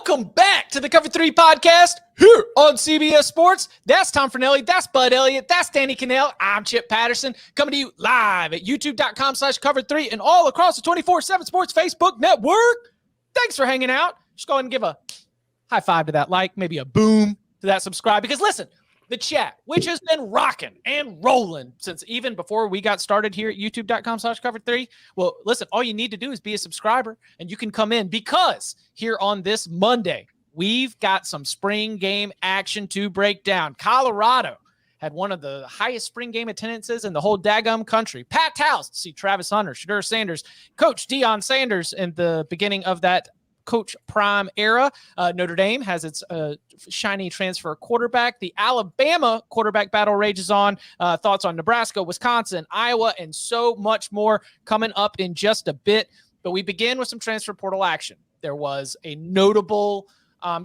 Welcome back to the Cover 3 podcast here on CBS Sports. That's Tom Fornelli. That's Bud Elliott. That's Danny Cannell. I'm Chip Patterson coming to you live at youtube.com/cover3 and all across the 24/7 Sports Facebook network. Thanks for hanging out. Just go ahead and give a high five to that like, maybe a boom to that subscribe. Because listen, the chat, which has been rocking and rolling since even before we got started here at youtube.com/cover3. Well, listen, all you need to do is be a subscriber and you can come in, because here on this Monday, we've got some spring game action to break down. Colorado had one of the highest spring game attendances in the whole daggum country. Packed house to see Travis Hunter, Shedeur Sanders, Coach Deion Sanders in the beginning of that Coach Prime era. Notre Dame has its shiny transfer quarterback. The Alabama quarterback battle rages on. Thoughts on Nebraska, Wisconsin, Iowa, and so much more coming up in just a bit. But we begin with some transfer portal action. There was a notable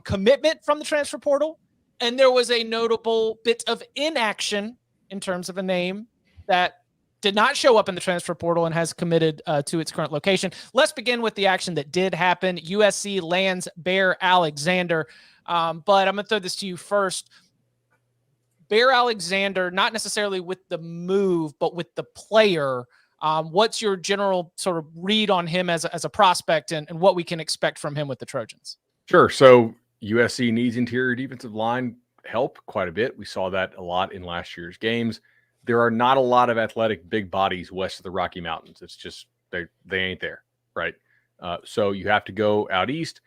commitment from the transfer portal, and there was a notable bit of inaction in terms of a name that did not show up in the transfer portal and has committed to its current location. Let's begin with the action that did happen. USC lands Bear Alexander. But I'm going to throw this to you first. Bear Alexander, not necessarily with the move, but with the player. What's your general sort of read on him as a prospect and what we can expect from him with the Trojans? Sure. So USC needs interior defensive line help quite a bit. We saw that a lot in last year's games. There are not a lot of athletic big bodies west of the Rocky Mountains. It's just they ain't there, right? So you have to go out east.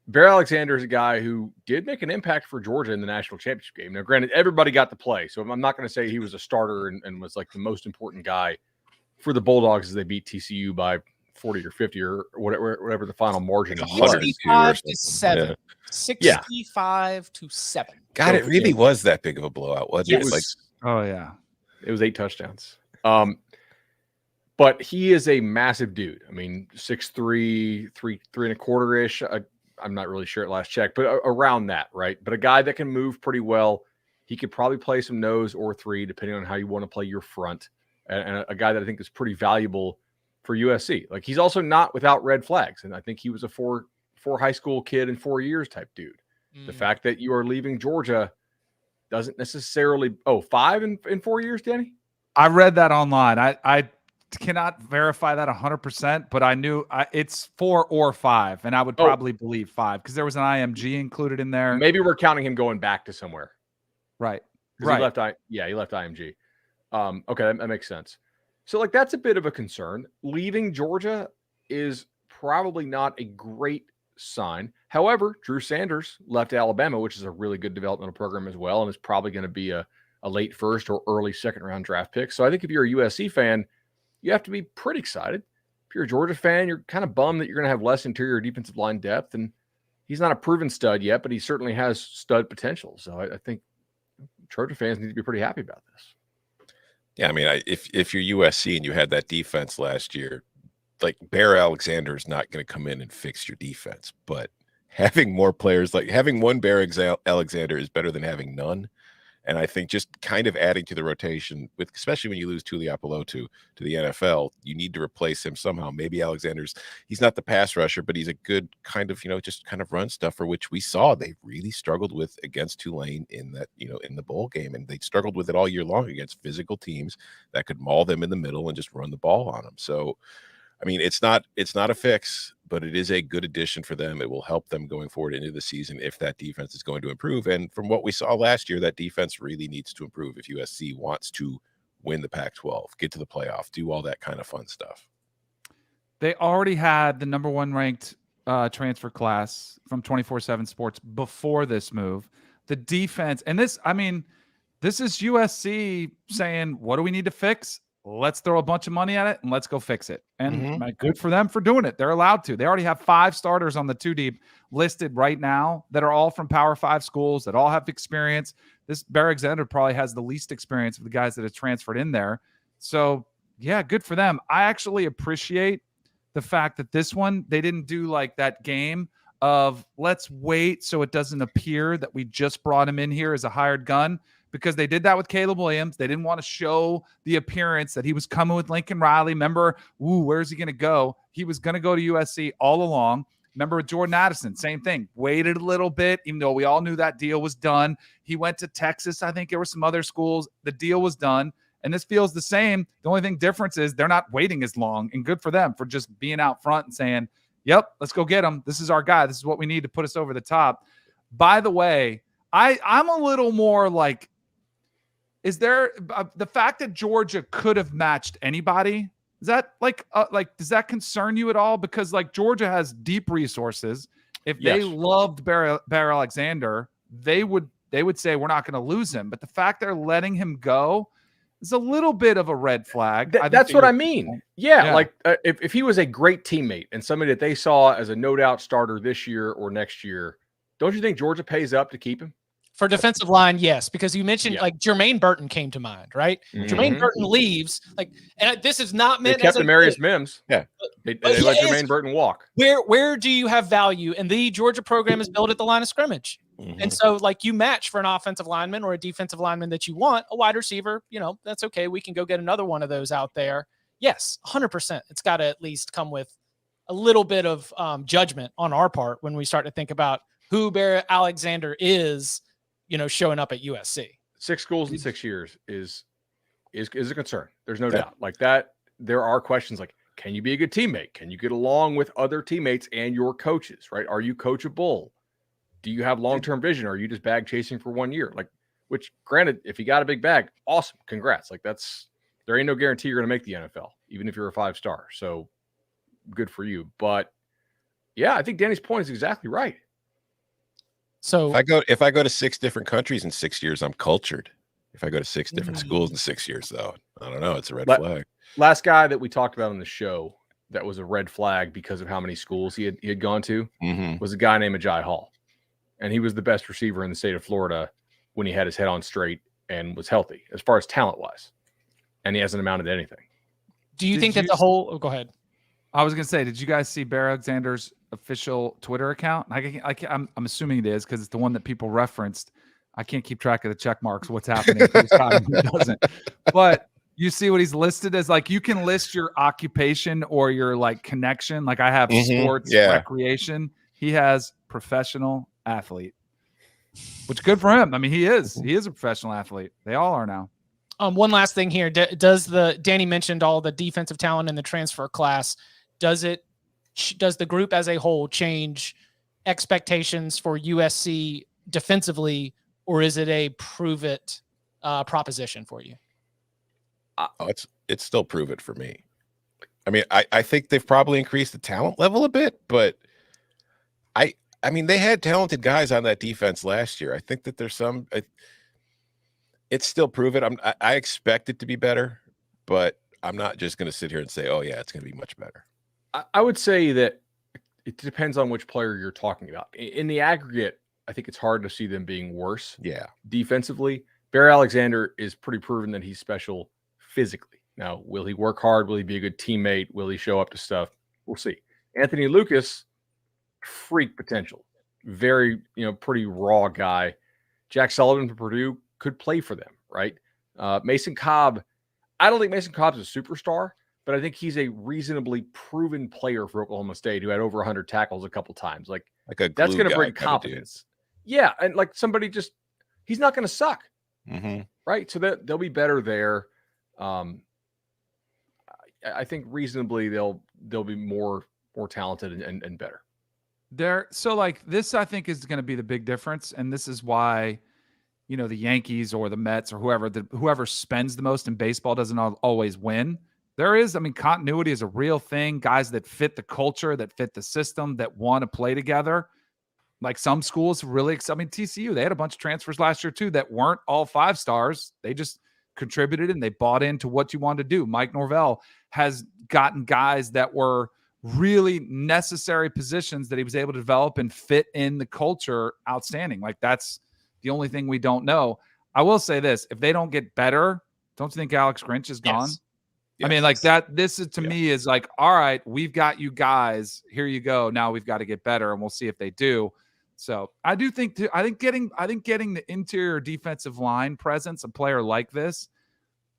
Bear Alexander is a guy who did make an impact for Georgia in the national championship game. Now, granted, everybody got to play, so I'm not going to say he was a starter and was like the most important guy for the Bulldogs as they beat TCU by 40 or 50 or whatever the final margin was. 65 to 7. Yeah. 65 to 7. God, it really was that big of a blowout, wasn't Yes. it? Like, Oh, yeah. It was 8 touchdowns. But he is a massive dude. I mean, 6'3", 3.25-ish. I'm not really sure at last check, but around that, right? But a guy that can move pretty well. He could probably play some nose or three, depending on how you want to play your front. And a guy that I think is pretty valuable for USC. Like, he's also not without red flags. And I think he was a four high school kid in 4 years type dude. The fact that you are leaving Georgia doesn't necessarily – 5 in 4 years, Danny? I read that online. I cannot verify that 100%, but I knew it's 4 or 5, and I would probably believe 5 because there was an IMG included in there. Maybe we're counting him going back to somewhere. Right. He left IMG. Okay, that makes sense. So, like, that's a bit of a concern. Leaving Georgia is probably not a great sign. However, Drew Sanders left Alabama, which is a really good developmental program as well, and is probably going to be a late first or early second round draft pick. So I think if you're a USC fan, you have to be pretty excited. If you're a Georgia fan, you're kind of bummed that you're going to have less interior defensive line depth, and he's not a proven stud yet, but he certainly has stud potential. So I think Trojan fans need to be pretty happy about this. yeah, I mean, if you're USC and you had that defense last year, like Bear Alexander is not going to come in and fix your defense, but having more players, like having one Bear Alexander is better than having none. And I think just kind of adding to the rotation, with especially when you lose Tuliapalotu to the NFL, you need to replace him somehow. Maybe he's not the pass rusher, but he's a good kind of, just kind of run stuff, for which we saw they really struggled with against Tulane in that, in the bowl game. And they struggled with it all year long against physical teams that could maul them in the middle and just run the ball on them. So, I mean, it's not a fix, but it is a good addition for them. It will help them going forward into the season if that defense is going to improve. And from what we saw last year, that defense really needs to improve if USC wants to win the Pac-12, get to the playoff, do all that kind of fun stuff. They already had the number 1 ranked transfer class from 24/7 Sports before this move. The defense, and this is USC saying, what do we need to fix? Let's throw a bunch of money at it and let's go fix it. And good for them for doing it. They're allowed to. They already have 5 starters on the 2 deep listed right now that are all from Power 5 schools that all have experience. This Bear Alexander probably has the least experience of the guys that have transferred in there. So, yeah, good for them. I actually appreciate the fact that this one, they didn't do like that game of let's wait so it doesn't appear that we just brought him in here as a hired gun. Because they did that with Caleb Williams. They didn't want to show the appearance that he was coming with Lincoln Riley. Remember, where's he going to go? He was going to go to USC all along. Remember with Jordan Addison, same thing. Waited a little bit, even though we all knew that deal was done. He went to Texas. I think there were some other schools. The deal was done. And this feels the same. The only thing difference is they're not waiting as long, and good for them for just being out front and saying, yep, let's go get him. This is our guy. This is what we need to put us over the top. By the way, I'm a little more like, is there the fact that Georgia could have matched anybody? Is that like does that concern you at all? Because like Georgia has deep resources. If they loved Bear Alexander, they would say we're not going to lose him. But the fact they're letting him go is a little bit of a red flag. That's what I mean. Yeah. Like if he was a great teammate and somebody that they saw as a no doubt starter this year or next year, don't you think Georgia pays up to keep him? For defensive line, yes, because you mentioned like Jermaine Burton came to mind, right? Mm-hmm. Jermaine Burton leaves, and this is not meant. They kept Demarius Mims. Yeah, they let Jermaine Burton walk. Where do you have value? And the Georgia program is built at the line of scrimmage, and so like you match for an offensive lineman or a defensive lineman that you want, a wide receiver. That's okay. We can go get another one of those out there. Yes, 100%. It's got to at least come with a little bit of judgment on our part when we start to think about who Bear Alexander is. Showing up at USC. 6 schools in 6 years is a concern. There's no doubt. Like that, there are questions like, can you be a good teammate? Can you get along with other teammates and your coaches, right? Are you coachable? Do you have long-term vision? Or are you just bag chasing for 1 year? Like, which granted, if you got a big bag, awesome. Congrats. Like there ain't no guarantee you're going to make the NFL, even if you're a 5-star. So good for you. But yeah, I think Danny's point is exactly right. So if I go to 6 different countries in 6 years, I'm cultured. If I go to 6 different schools in 6 years, though, I don't know. It's a red flag. Last guy that we talked about on the show that was a red flag because of how many schools he had gone to was a guy named Ajay Hall, and he was the best receiver in the state of Florida when he had his head on straight and was healthy as far as talent wise, and he hasn't amounted to anything. Do you think that the whole? Oh, go ahead. I was going to say, did you guys see Bear Alexander's official Twitter account? I'm assuming it is because it's the one that people referenced. I can't keep track of the check marks, what's happening, who's caught, who doesn't. But you see what he's listed as. Like, you can list your occupation or your like connection. Like I have sports, recreation. He has professional athlete, which good for him. I mean, he is a professional athlete. They all are now. One last thing here. Danny mentioned all the defensive talent in the transfer class. Does the group as a whole change expectations for USC defensively, or is it a prove it proposition for you? It's still prove it for me. I mean, I think they've probably increased the talent level a bit, but I mean, they had talented guys on that defense last year. I think that there's some. It's still prove it. I expect it to be better, but I'm not just going to sit here and say, oh yeah, it's going to be much better. I would say that it depends on which player you're talking about. In the aggregate, I think it's hard to see them being worse. Yeah. Defensively, Bear Alexander is pretty proven that he's special physically. Now, will he work hard? Will he be a good teammate? Will he show up to stuff? We'll see. Anthony Lucas, freak potential. Very, pretty raw guy. Jack Sullivan from Purdue could play for them, right? Mason Cobb, I don't think Mason Cobb's a superstar, but I think he's a reasonably proven player for Oklahoma State who had over 100 tackles a couple times. Like that's going to bring confidence. Yeah, and like somebody he's not going to suck, right? So they'll be better there. I think reasonably they'll be more talented and better. So like this, I think is going to be the big difference, and this is why the Yankees or the Mets or whoever spends the most in baseball doesn't always win. Continuity is a real thing. Guys that fit the culture, that fit the system, that want to play together. Like some schools really, TCU, they had a bunch of transfers last year too that weren't all 5 stars. They just contributed and they bought into what you wanted to do. Mike Norvell has gotten guys that were really necessary positions that he was able to develop and fit in the culture outstanding. Like that's the only thing we don't know. I will say this, if they don't get better, don't you think Alex Grinch is gone? Yes. I mean, like that, this is to me is like, all right, we've got you guys, here you go. Now we've got to get better and we'll see if they do. So I think getting the interior defensive line presence, a player like this,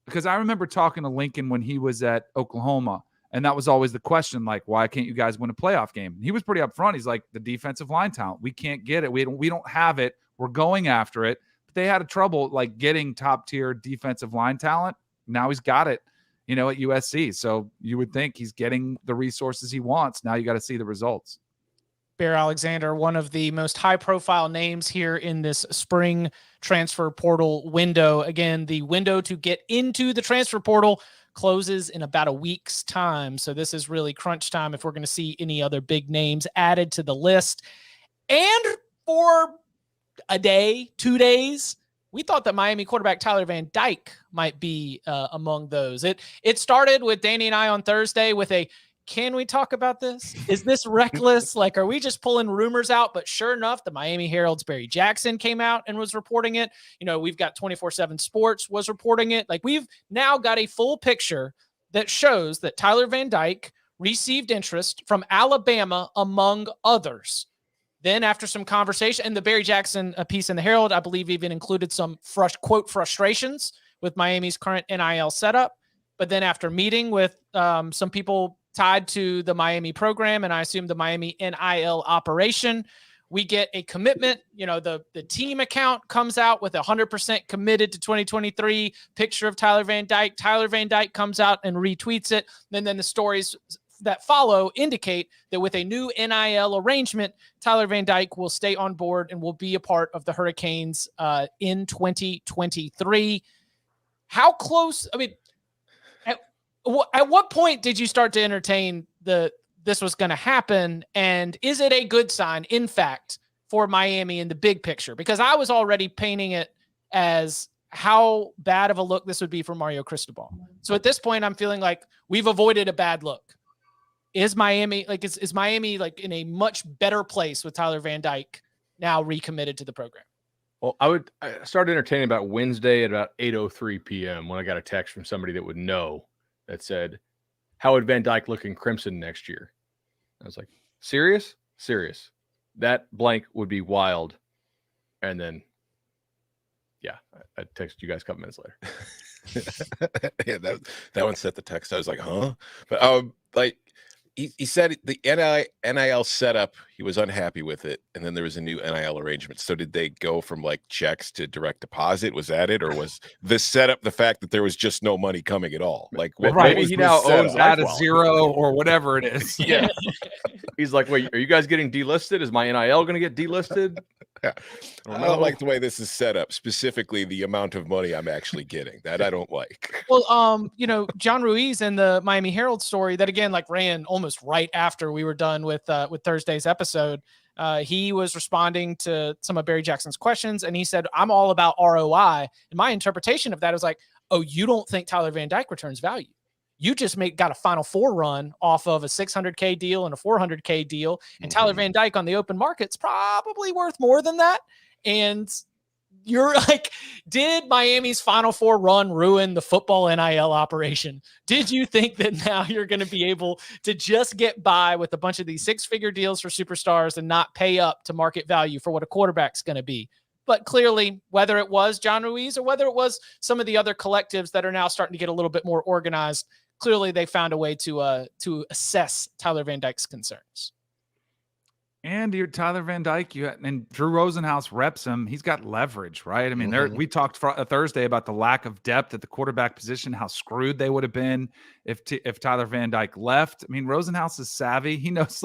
because I remember talking to Lincoln when he was at Oklahoma And that was always the question, like, why can't you guys win a playoff game? He was pretty upfront. He's like, the defensive line talent. We can't get it. We don't have it. We're going after it. But they had a trouble like getting top tier defensive line talent. Now he's got it, at USC. So you would think he's getting the resources he wants. Now you got to see the results. Bear Alexander, one of the most high-profile names here in this spring transfer portal window. Again, the window to get into the transfer portal closes in about a week's time. So this is really crunch time if we're going to see any other big names added to the list. And for a day, 2 days, we thought that Miami quarterback Tyler Van Dyke might be among those. It started with Danny and I on Thursday with can we talk about this? Is this reckless? Like, are we just pulling rumors out? But sure enough, the Miami Herald's Barry Jackson came out and was reporting it. We've got 24/7 Sports was reporting it. Like, we've now got a full picture that shows that Tyler Van Dyke received interest from Alabama, among others. Then after some conversation, and the Barry Jackson piece in the Herald, I believe even included some quote frustrations with Miami's current NIL setup. But then after meeting with some people tied to the Miami program, and I assume the Miami NIL operation, we get a commitment. The team account comes out with 100% committed to 2023 picture of Tyler Van Dyke. Tyler Van Dyke comes out and retweets it. And then the stories that follow indicate that with a new NIL arrangement, Tyler Van Dyke will stay on board and will be a part of the Hurricanes in 2023. How close? I mean, at what point did you start to entertain this was going to happen? And is it a good sign, in fact, for Miami in the big picture? Because I was already painting it as how bad of a look this would be for Mario Cristobal. So at this point, I'm feeling like we've avoided a bad look. Is Miami is Miami like in a much better place with Tyler Van Dyke now recommitted to the program? Well, I started entertaining about Wednesday at about 8:03 p.m. when I got a text from somebody that would know that said, how would Van Dyke look in crimson next year? I was like, serious? Serious. That blank would be wild. And then, yeah, I texted you guys a couple minutes later. Yeah, that one set the text. I was like, huh? But he said the NIL setup, he was unhappy with it, and then there was a new NIL arrangement. So did they go from like checks to direct deposit? Was that it, or was the setup the fact that there was just no money coming at all? Like, what was he now owns at a zero or whatever it is. Yeah. He's like, wait, are you guys getting delisted? Is my NIL going to get delisted? I don't like the way this is set up, specifically the amount of money I'm actually getting. That I don't like. Well, John Ruiz and the Miami Herald story that again ran almost right after we were done with Thursday's episode. He was responding to some of Barry Jackson's questions, and he said, "I'm all about ROI." And my interpretation of that is like, "Oh, you don't think Tyler Van Dyke returns value? You just got a Final Four run off of a $600K deal and a $400K deal. And Tyler Van Dyke on the open market's probably worth more than that." And you're like, did Miami's Final Four run ruin the football NIL operation? Did you think that now you're going to be able to just get by with a bunch of these 6-figure deals for superstars and not pay up to market value for what a quarterback's going to be? But clearly, whether it was John Ruiz or whether it was some of the other collectives that are now starting to get a little bit more organized, clearly they found a way to assess Tyler Van Dyke's concerns. And you're Tyler Van Dyke, and Drew Rosenhaus reps him. He's got leverage, right? I mean, we talked Thursday about the lack of depth at the quarterback position, how screwed they would have been if Tyler Van Dyke left. I mean, Rosenhaus is savvy. He knows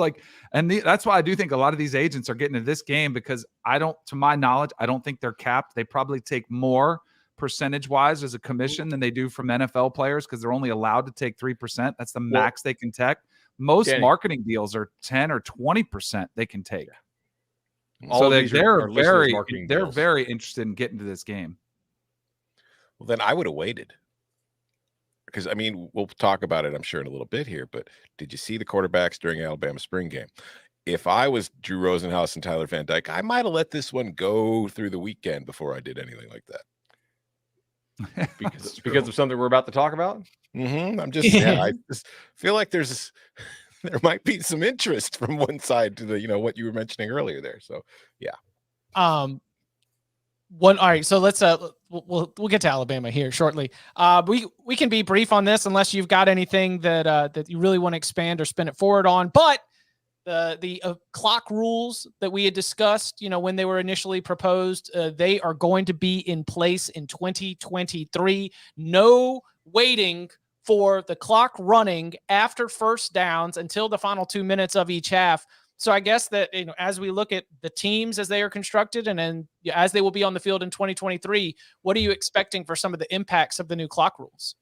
that's why I do think a lot of these agents are getting into this game, because to my knowledge, I don't think they're capped. They probably take more percentage-wise as a commission than they do from NFL players, because they're only allowed to take 3%. That's the max they can take. Most marketing deals are 10 or 20% they can take. So they're very interested in getting to this game. Well, then I would have waited, because I mean, we'll talk about it, I'm sure, in a little bit here. But did you see the quarterbacks during Alabama spring game? If I was Drew Rosenhaus and Tyler Van Dyke, I might have let this one go through the weekend before I did anything like that. because of something we're about to talk about. I just feel like there might be some interest from one side to the, what you were mentioning earlier there. So, yeah. All right. So let's we'll get to Alabama here shortly. We can be brief on this unless you've got anything that you really want to expand or spin it forward on. But the clock rules that we had discussed, when they were initially proposed, they are going to be in place in 2023. No waiting for the clock running after first downs until the final 2 minutes of each half. So I guess that, as we look at the teams as they are constructed and then as they will be on the field in 2023, what are you expecting for some of the impacts of the new clock rules?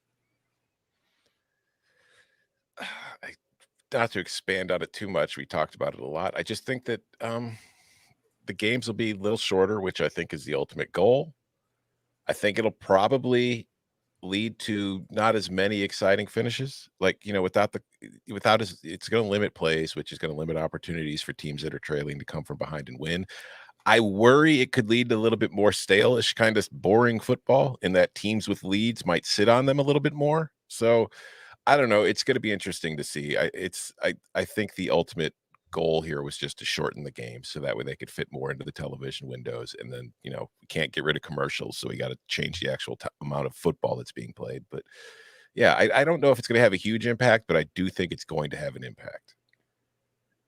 Not to expand on it too much, we talked about it a lot. I just think that the games will be a little shorter, which I think is the ultimate goal. I think it'll probably lead to not as many exciting finishes. Like, it's going to limit plays, which is going to limit opportunities for teams that are trailing to come from behind and win. I worry it could lead to a little bit more stale-ish, kind of boring football, in that teams with leads might sit on them a little bit more. So I don't know. It's going to be interesting to see. I think the ultimate goal here was just to shorten the game so that way they could fit more into the television windows. And then, we can't get rid of commercials, so we got to change the actual amount of football that's being played. But yeah, I don't know if it's going to have a huge impact, but I do think it's going to have an impact.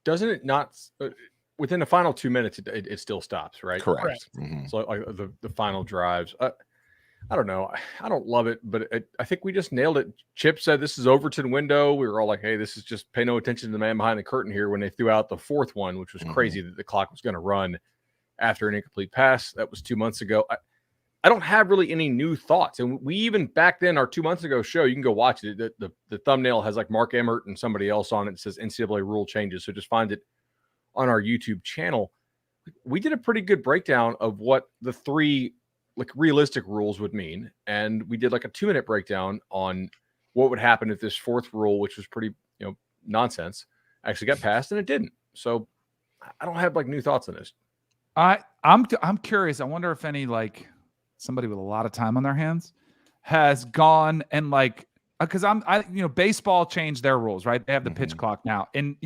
Doesn't it not? Within the final 2 minutes, it still stops, right? Correct. Mm-hmm. So like the final drives. I don't know. I don't love it, but I think we just nailed it. Chip said this is Overton window. We were all like, hey, this is just pay no attention to the man behind the curtain here when they threw out the fourth one, which was crazy that the clock was going to run after an incomplete pass. That was 2 months ago. I don't have really any new thoughts. And we even back then, our 2 months ago show, you can go watch it. The thumbnail has like Mark Emmert and somebody else on it. It says NCAA rule changes. So just find it on our YouTube channel. We did a pretty good breakdown of what the three realistic rules would mean. And we did like a 2-minute breakdown on what would happen if this fourth rule, which was pretty, nonsense, actually got passed, and it didn't. So I don't have new thoughts on this. I'm curious. I wonder if any somebody with a lot of time on their hands has gone and because baseball changed their rules, right? They have the pitch clock now, and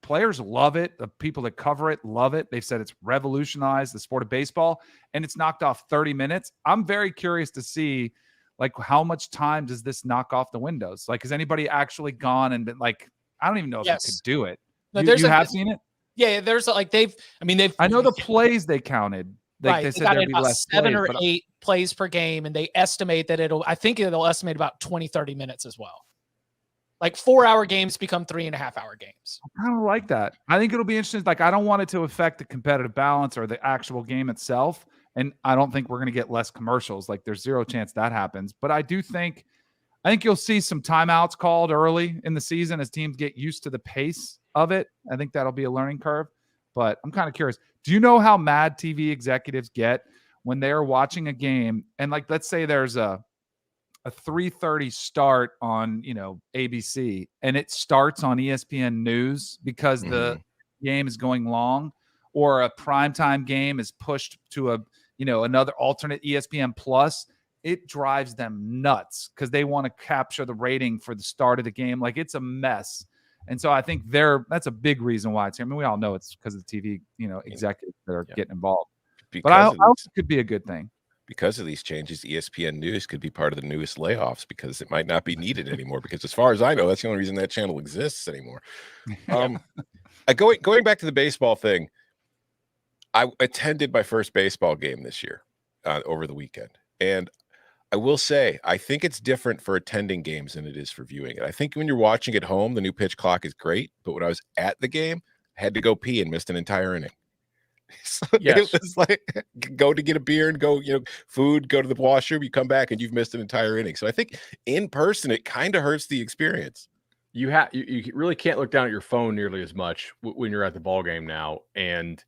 players love it. The people that cover it love it. They've said it's revolutionized the sport of baseball, and it's knocked off 30 minutes. I'm very curious to see how much time does this knock off the windows? Has anybody actually gone and been I don't even know if you could do it. No, you have seen it? Yeah, there's they've. I know the plays they counted. They said there'd be less 7 or 8 plays per game, and they estimate that it'll estimate about 20, 30 minutes as well. 4-hour games become 3.5-hour games. I kind of like that. I think it'll be interesting. I don't want it to affect the competitive balance or the actual game itself. And I don't think we're going to get less commercials. There's zero chance that happens. But I think you'll see some timeouts called early in the season as teams get used to the pace of it. I think that'll be a learning curve. But I'm kind of curious. Do you know how mad TV executives get when they're watching a game and let's say there's a 3:30 start on, ABC, and it starts on ESPN News because the game is going long, or a primetime game is pushed to another alternate ESPN Plus. It drives them nuts because they want to capture the rating for the start of the game. It's a mess. And so I think that's a big reason why it's here. I mean, we all know it's because of the TV, executives that are getting involved. But I also could be a good thing. Because of these changes, ESPN News could be part of the newest layoffs because it might not be needed anymore. Because as far as I know, that's the only reason that channel exists anymore. Going back to the baseball thing, I attended my first baseball game this year over the weekend. And I will say, I think it's different for attending games than it is for viewing it. I think when you're watching at home, the new pitch clock is great. But when I was at the game, I had to go pee and missed an entire inning. So yes. It was go to get a beer and go, food, go to the washroom, you come back and you've missed an entire inning. So I think in person, it kind of hurts the experience. You really can't look down at your phone nearly as much when you're at the ball game now. And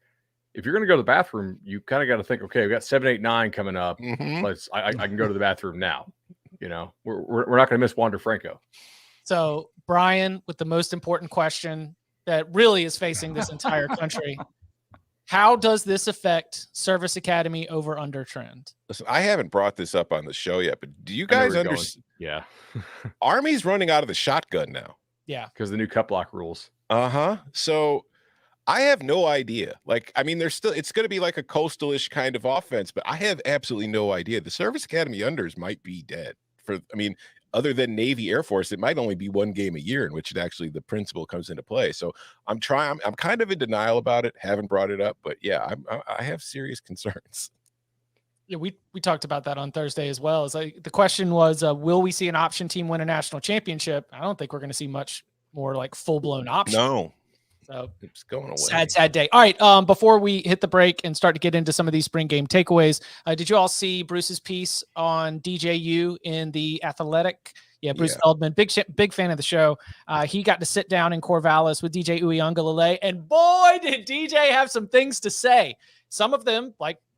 if you're going to go to the bathroom, you kind of got to think, okay, we got 7, 8, 9 coming up. I can go to the bathroom now. We're not going to miss Wander Franco. So Brian, with the most important question that really is facing this entire country, how does this affect Service Academy over under trend? Listen, I haven't brought this up on the show yet, but do you guys understand? Yeah. Army's running out of the shotgun now. Yeah. Because the new cut block rules. So I have no idea. Like, I mean, it's going to be like a coastal-ish kind of offense, but I have absolutely no idea. The Service Academy unders might be dead. Other than Navy Air Force, it might only be one game a year in which the principle comes into play. So I'm kind of in denial about it. Haven't brought it up, but yeah, I have serious concerns. Yeah, we talked about that on Thursday as well. The question was, will we see an option team win a national championship? I don't think we're going to see much more like full-blown option. No. So it's going away. Sad day. All right. Before we hit the break and start to get into some of these spring game takeaways, did you all see Bruce's piece on DJU in The Athletic? Yeah, Bruce Feldman, big fan of the show. He got to sit down in Corvallis with DJ Uiagalelei, and boy, did DJ have some things to say. Some of them,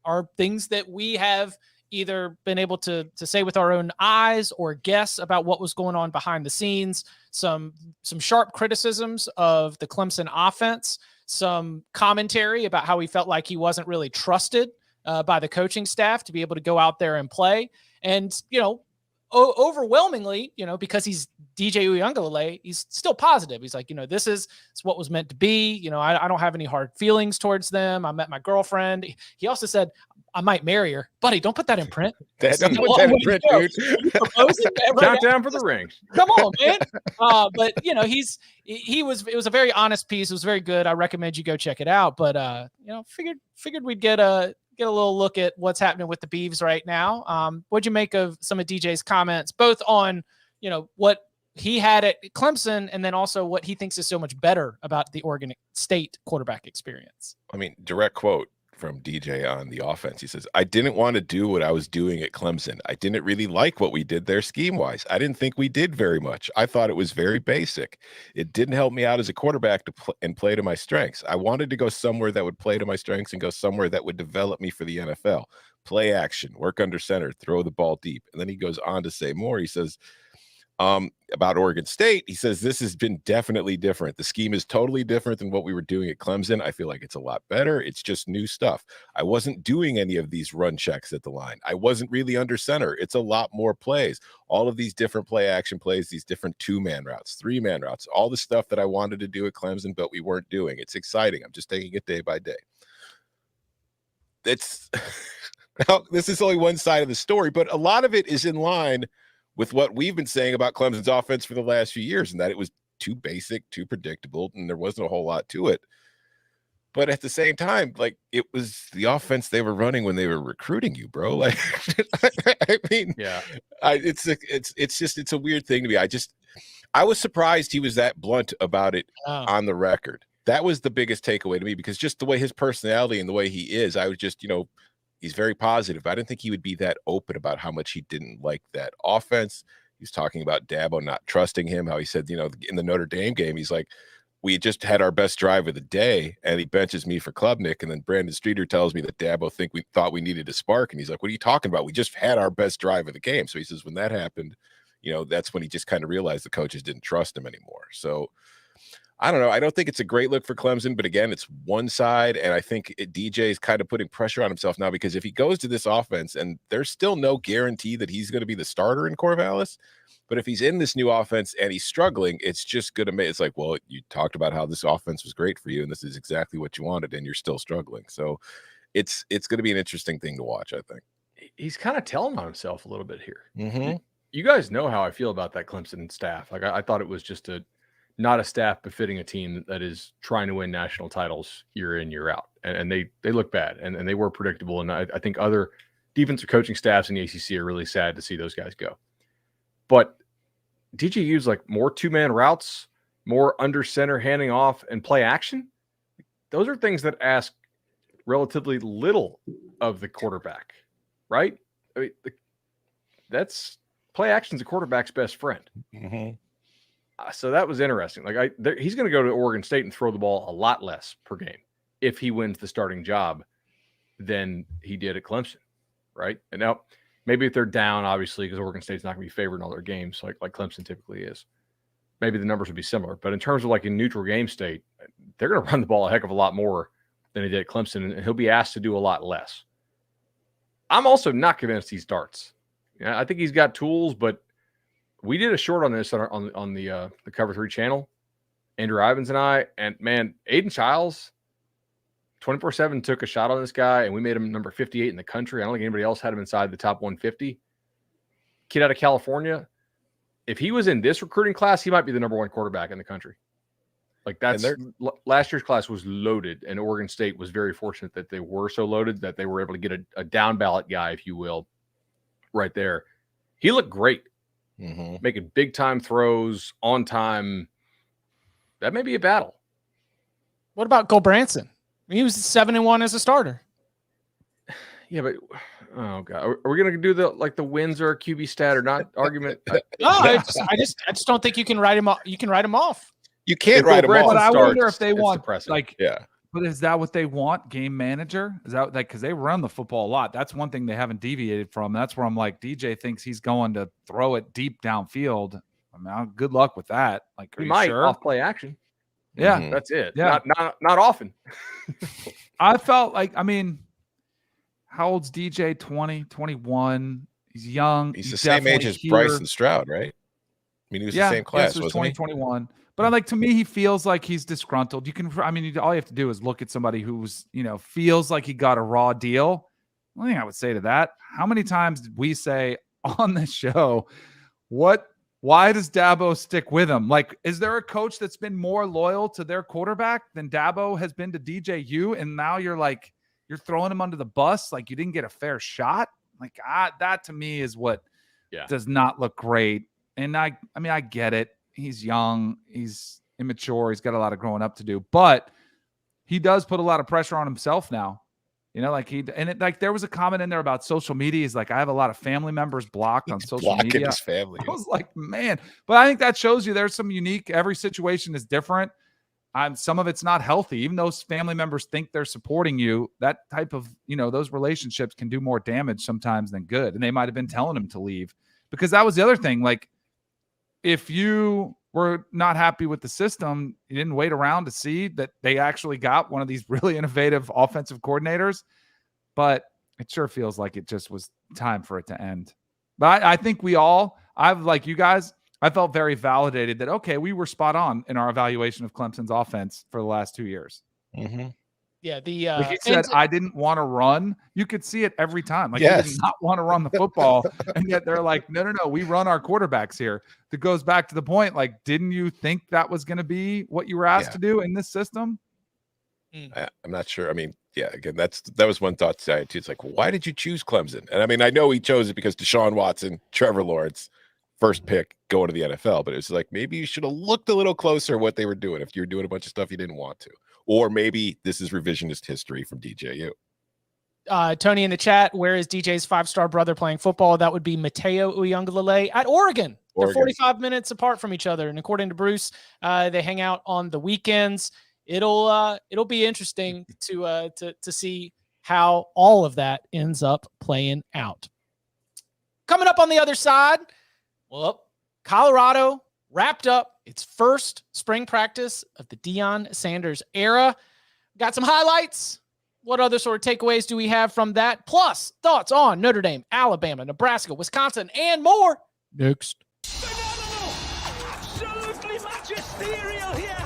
are things that we have either been able to say with our own eyes or guess about what was going on behind the scenes. Some sharp criticisms of the Clemson offense, some commentary about how he felt like he wasn't really trusted by the coaching staff to be able to go out there and play. And, overwhelmingly, because he's DJ Uiagalelei, he's still positive. He's like, this is what was meant to be. I don't have any hard feelings towards them. I met my girlfriend. He also said, I might marry her. Buddy, don't put that in print. Don't put that in print, dude. Countdown for the ring. Come on, man. But it was a very honest piece. It was very good. I recommend you go check it out. But figured we'd get a little look at what's happening with the Beavs right now. What'd you make of some of DJ's comments, both on, what he had at Clemson and then also what he thinks is so much better about the Oregon State quarterback experience? I mean, direct quote from DJ on the offense. He says, I didn't want to do what I was doing at Clemson. I didn't really like what we did there scheme-wise. I didn't think we did very much. I thought it was very basic. It didn't help me out as a quarterback and play to my strengths. I wanted to go somewhere that would play to my strengths and go somewhere that would develop me for the NFL. Play action, work under center, throw the ball deep. And then he goes on to say more. He says, about Oregon State, he says, this has been definitely different. The scheme is totally different than what we were doing at Clemson. I feel like it's a lot better. It's just new stuff. I wasn't doing any of these run checks at the line. I wasn't really under center. It's a lot more plays. All of these different play action plays, these different 2-man routes, 3-man routes, all the stuff that I wanted to do at Clemson, but we weren't doing. It's exciting. I'm just taking it day by day. Now, this is only one side of the story, but a lot of it is in line with what we've been saying about Clemson's offense for the last few years, and that it was too basic, too predictable, and there wasn't a whole lot to it. But at the same time, it was the offense they were running when they were recruiting you, bro. I mean, yeah, it's a weird thing to me. I was surprised he was that blunt about it on the record. That was the biggest takeaway to me, because just the way his personality and the way he is, I was just, he's very positive. I didn't think he would be that open about how much he didn't like that offense. He's talking about Dabo not trusting him, how he said, in the Notre Dame game, he's like, we just had our best drive of the day, and he benches me for Klubnik. And then Brandon Streeter tells me that Dabo thought we needed a spark. And he's like, what are you talking about? We just had our best drive of the game. So he says, when that happened, that's when he just kind of realized the coaches didn't trust him anymore. So I don't know. I don't think it's a great look for Clemson, but again, it's one side, and I think DJ is kind of putting pressure on himself now, because if he goes to this offense, and there's still no guarantee that he's going to be the starter in Corvallis, but if he's in this new offense and he's struggling, it's just going to make it's like, well, you talked about how this offense was great for you, and this is exactly what you wanted, and you're still struggling. So it's going to be an interesting thing to watch, I think. He's kind of telling on himself a little bit here. Mm-hmm. You guys know how I feel about that Clemson staff. I thought it was just not a staff befitting a team that is trying to win national titles year in, year out. And they look bad, and they were predictable. And I think other defensive coaching staffs in the ACC are really sad to see those guys go. But DJU's more 2-man routes, more under center handing off, and play action. Those are things that ask relatively little of the quarterback, right? I mean, that's play action's a quarterback's best friend. Mm-hmm. So that was interesting. He's going to go to Oregon State and throw the ball a lot less per game if he wins the starting job than he did at Clemson, right? And now maybe if they're down, obviously, because Oregon State's not going to be favored in all their games like Clemson typically is, maybe the numbers would be similar. But in terms of in neutral game state, they're going to run the ball a heck of a lot more than he did at Clemson, and he'll be asked to do a lot less. I'm also not convinced he starts. I think he's got tools, but we did a short on this on the Cover 3 channel, Andrew Ivins and I, and man, Aiden Childs 24/7 took a shot on this guy, and we made him number 58 in the country. I don't think anybody else had him inside the top 150. Kid out of California. If he was in this recruiting class, he might be the number 1 quarterback in the country. Like last year's class was loaded, and Oregon State was very fortunate that they were so loaded that they were able to get a down ballot guy, if you will, right there. He looked great, making big time throws on time. That may be a battle. What about Gulbranson? He was 7-1 as a starter. Yeah, but oh god, are we gonna do the wins or a QB stat or not argument? No, I just don't think you can write him off. You can write him off. You can't write him off. But I wonder if they want depressing. But is that what they want? Game manager? Is that because they run the football a lot? That's one thing they haven't deviated from. That's where I'm like, DJ thinks he's going to throw it deep downfield. I mean, good luck with that. Like, are you sure? Off play action. Yeah, that's it. Yeah, not often. I felt like, I mean, how old's DJ? 20, 21. He's young. He's the same age as Bryson Stroud, right? I mean, he was the same class, was wasn't 2021. But I'm like, to me, he feels like he's disgruntled. All you have to do is look at somebody who's, feels like he got a raw deal. One thing I would say to that, how many times did we say on the show, why does Dabo stick with him? Like, is there a coach that's been more loyal to their quarterback than Dabo has been to DJU? And now you're throwing him under the bus. Like, you didn't get a fair shot. Like, that to me is what does not look great. And I mean, I get it. He's young. He's immature. He's got a lot of growing up to do, but he does put a lot of pressure on himself now. There was a comment in there about social media. He's like, I have a lot of family members blocked on social media. His family. I was like, man, but I think that shows you there's some unique, every situation is different. Some of it's not healthy. Even those family members think they're supporting you. That type of, those relationships can do more damage sometimes than good. And they might've been telling him to leave, because that was the other thing. Like, if you were not happy with the system, you didn't wait around to see that they actually got one of these really innovative offensive coordinators. But it sure feels like it just was time for it to end. But I think like you guys, I felt very validated that, okay, we were spot on in our evaluation of Clemson's offense for the last 2 years. Mm-hmm. Yeah, like he said, I didn't want to run. You could see it every time. Like, he did not want to run the football, and yet they're like, no, we run our quarterbacks here. That goes back to the point. Like, didn't you think that was going to be what you were asked to do in this system? I'm not sure. I mean, again, that was one thought today too. It's like, why did you choose Clemson? And I mean, I know he chose it because Deshaun Watson, Trevor Lawrence, first pick going to the NFL, but it was like, maybe you should have looked a little closer at what they were doing if you were doing a bunch of stuff you didn't want to. Or maybe this is revisionist history from DJU. Tony in the chat, where is DJ's 5-star brother playing football? That would be Mateo Uiagalelei at Oregon. They're 45 minutes apart from each other. And according to Bruce, they hang out on the weekends. It'll be interesting to see how all of that ends up playing out. Coming up on the other side, well, Colorado wrapped up its first spring practice of the Deion Sanders era. Got some highlights. What other sort of takeaways do we have from that? Plus, thoughts on Notre Dame, Alabama, Nebraska, Wisconsin, and more. Next. Phenomenal! Absolutely magisterial here!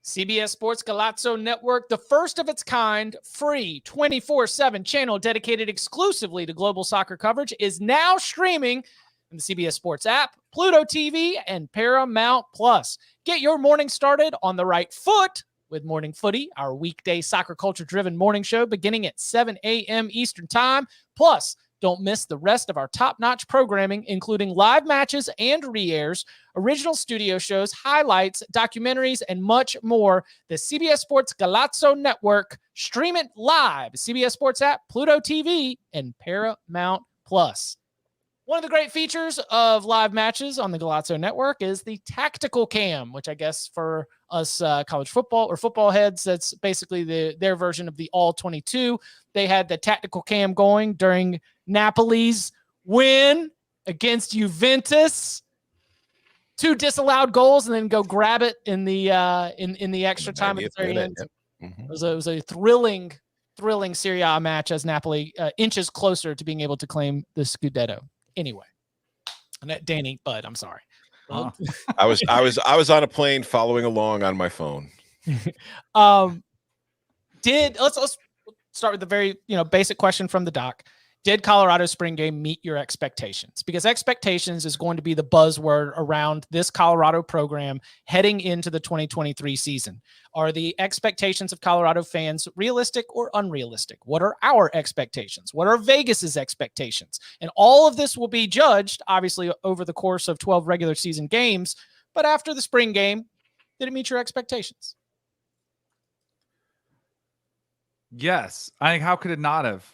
CBS Sports Galazzo Network, the first of its kind, free 24/7 channel dedicated exclusively to global soccer coverage, is now streaming in the CBS Sports app, Pluto TV, and Paramount Plus. Get your morning started on the right foot with Morning Footy, our weekday soccer culture-driven morning show beginning at 7 a.m. Eastern Time. Plus, don't miss the rest of our top-notch programming, including live matches and re-airs, original studio shows, highlights, documentaries, and much more. The CBS Sports Galazzo Network. Stream it live. CBS Sports app, Pluto TV, and Paramount Plus. One of the great features of live matches on the Galazzo Network is the tactical cam, which I guess for us college football or football heads, that's basically their version of the All 22. They had the tactical cam going during Napoli's win against Juventus. 2 disallowed goals, and then go grab it in the extra time at the very end. Mm-hmm. It was a thrilling thrilling Serie A match as Napoli inches closer to being able to claim the Scudetto. Anyway, Danny, Bud, I'm sorry. Huh. I was on a plane following along on my phone. Let's start with the very basic question from the doc. Did Colorado's spring game meet your expectations? Because expectations is going to be the buzzword around this Colorado program heading into the 2023 season. Are the expectations of Colorado fans realistic or unrealistic? What are our expectations? What are Vegas's expectations? And all of this will be judged, obviously, over the course of 12 regular season games. But after the spring game, did it meet your expectations? Yes. How could it not have?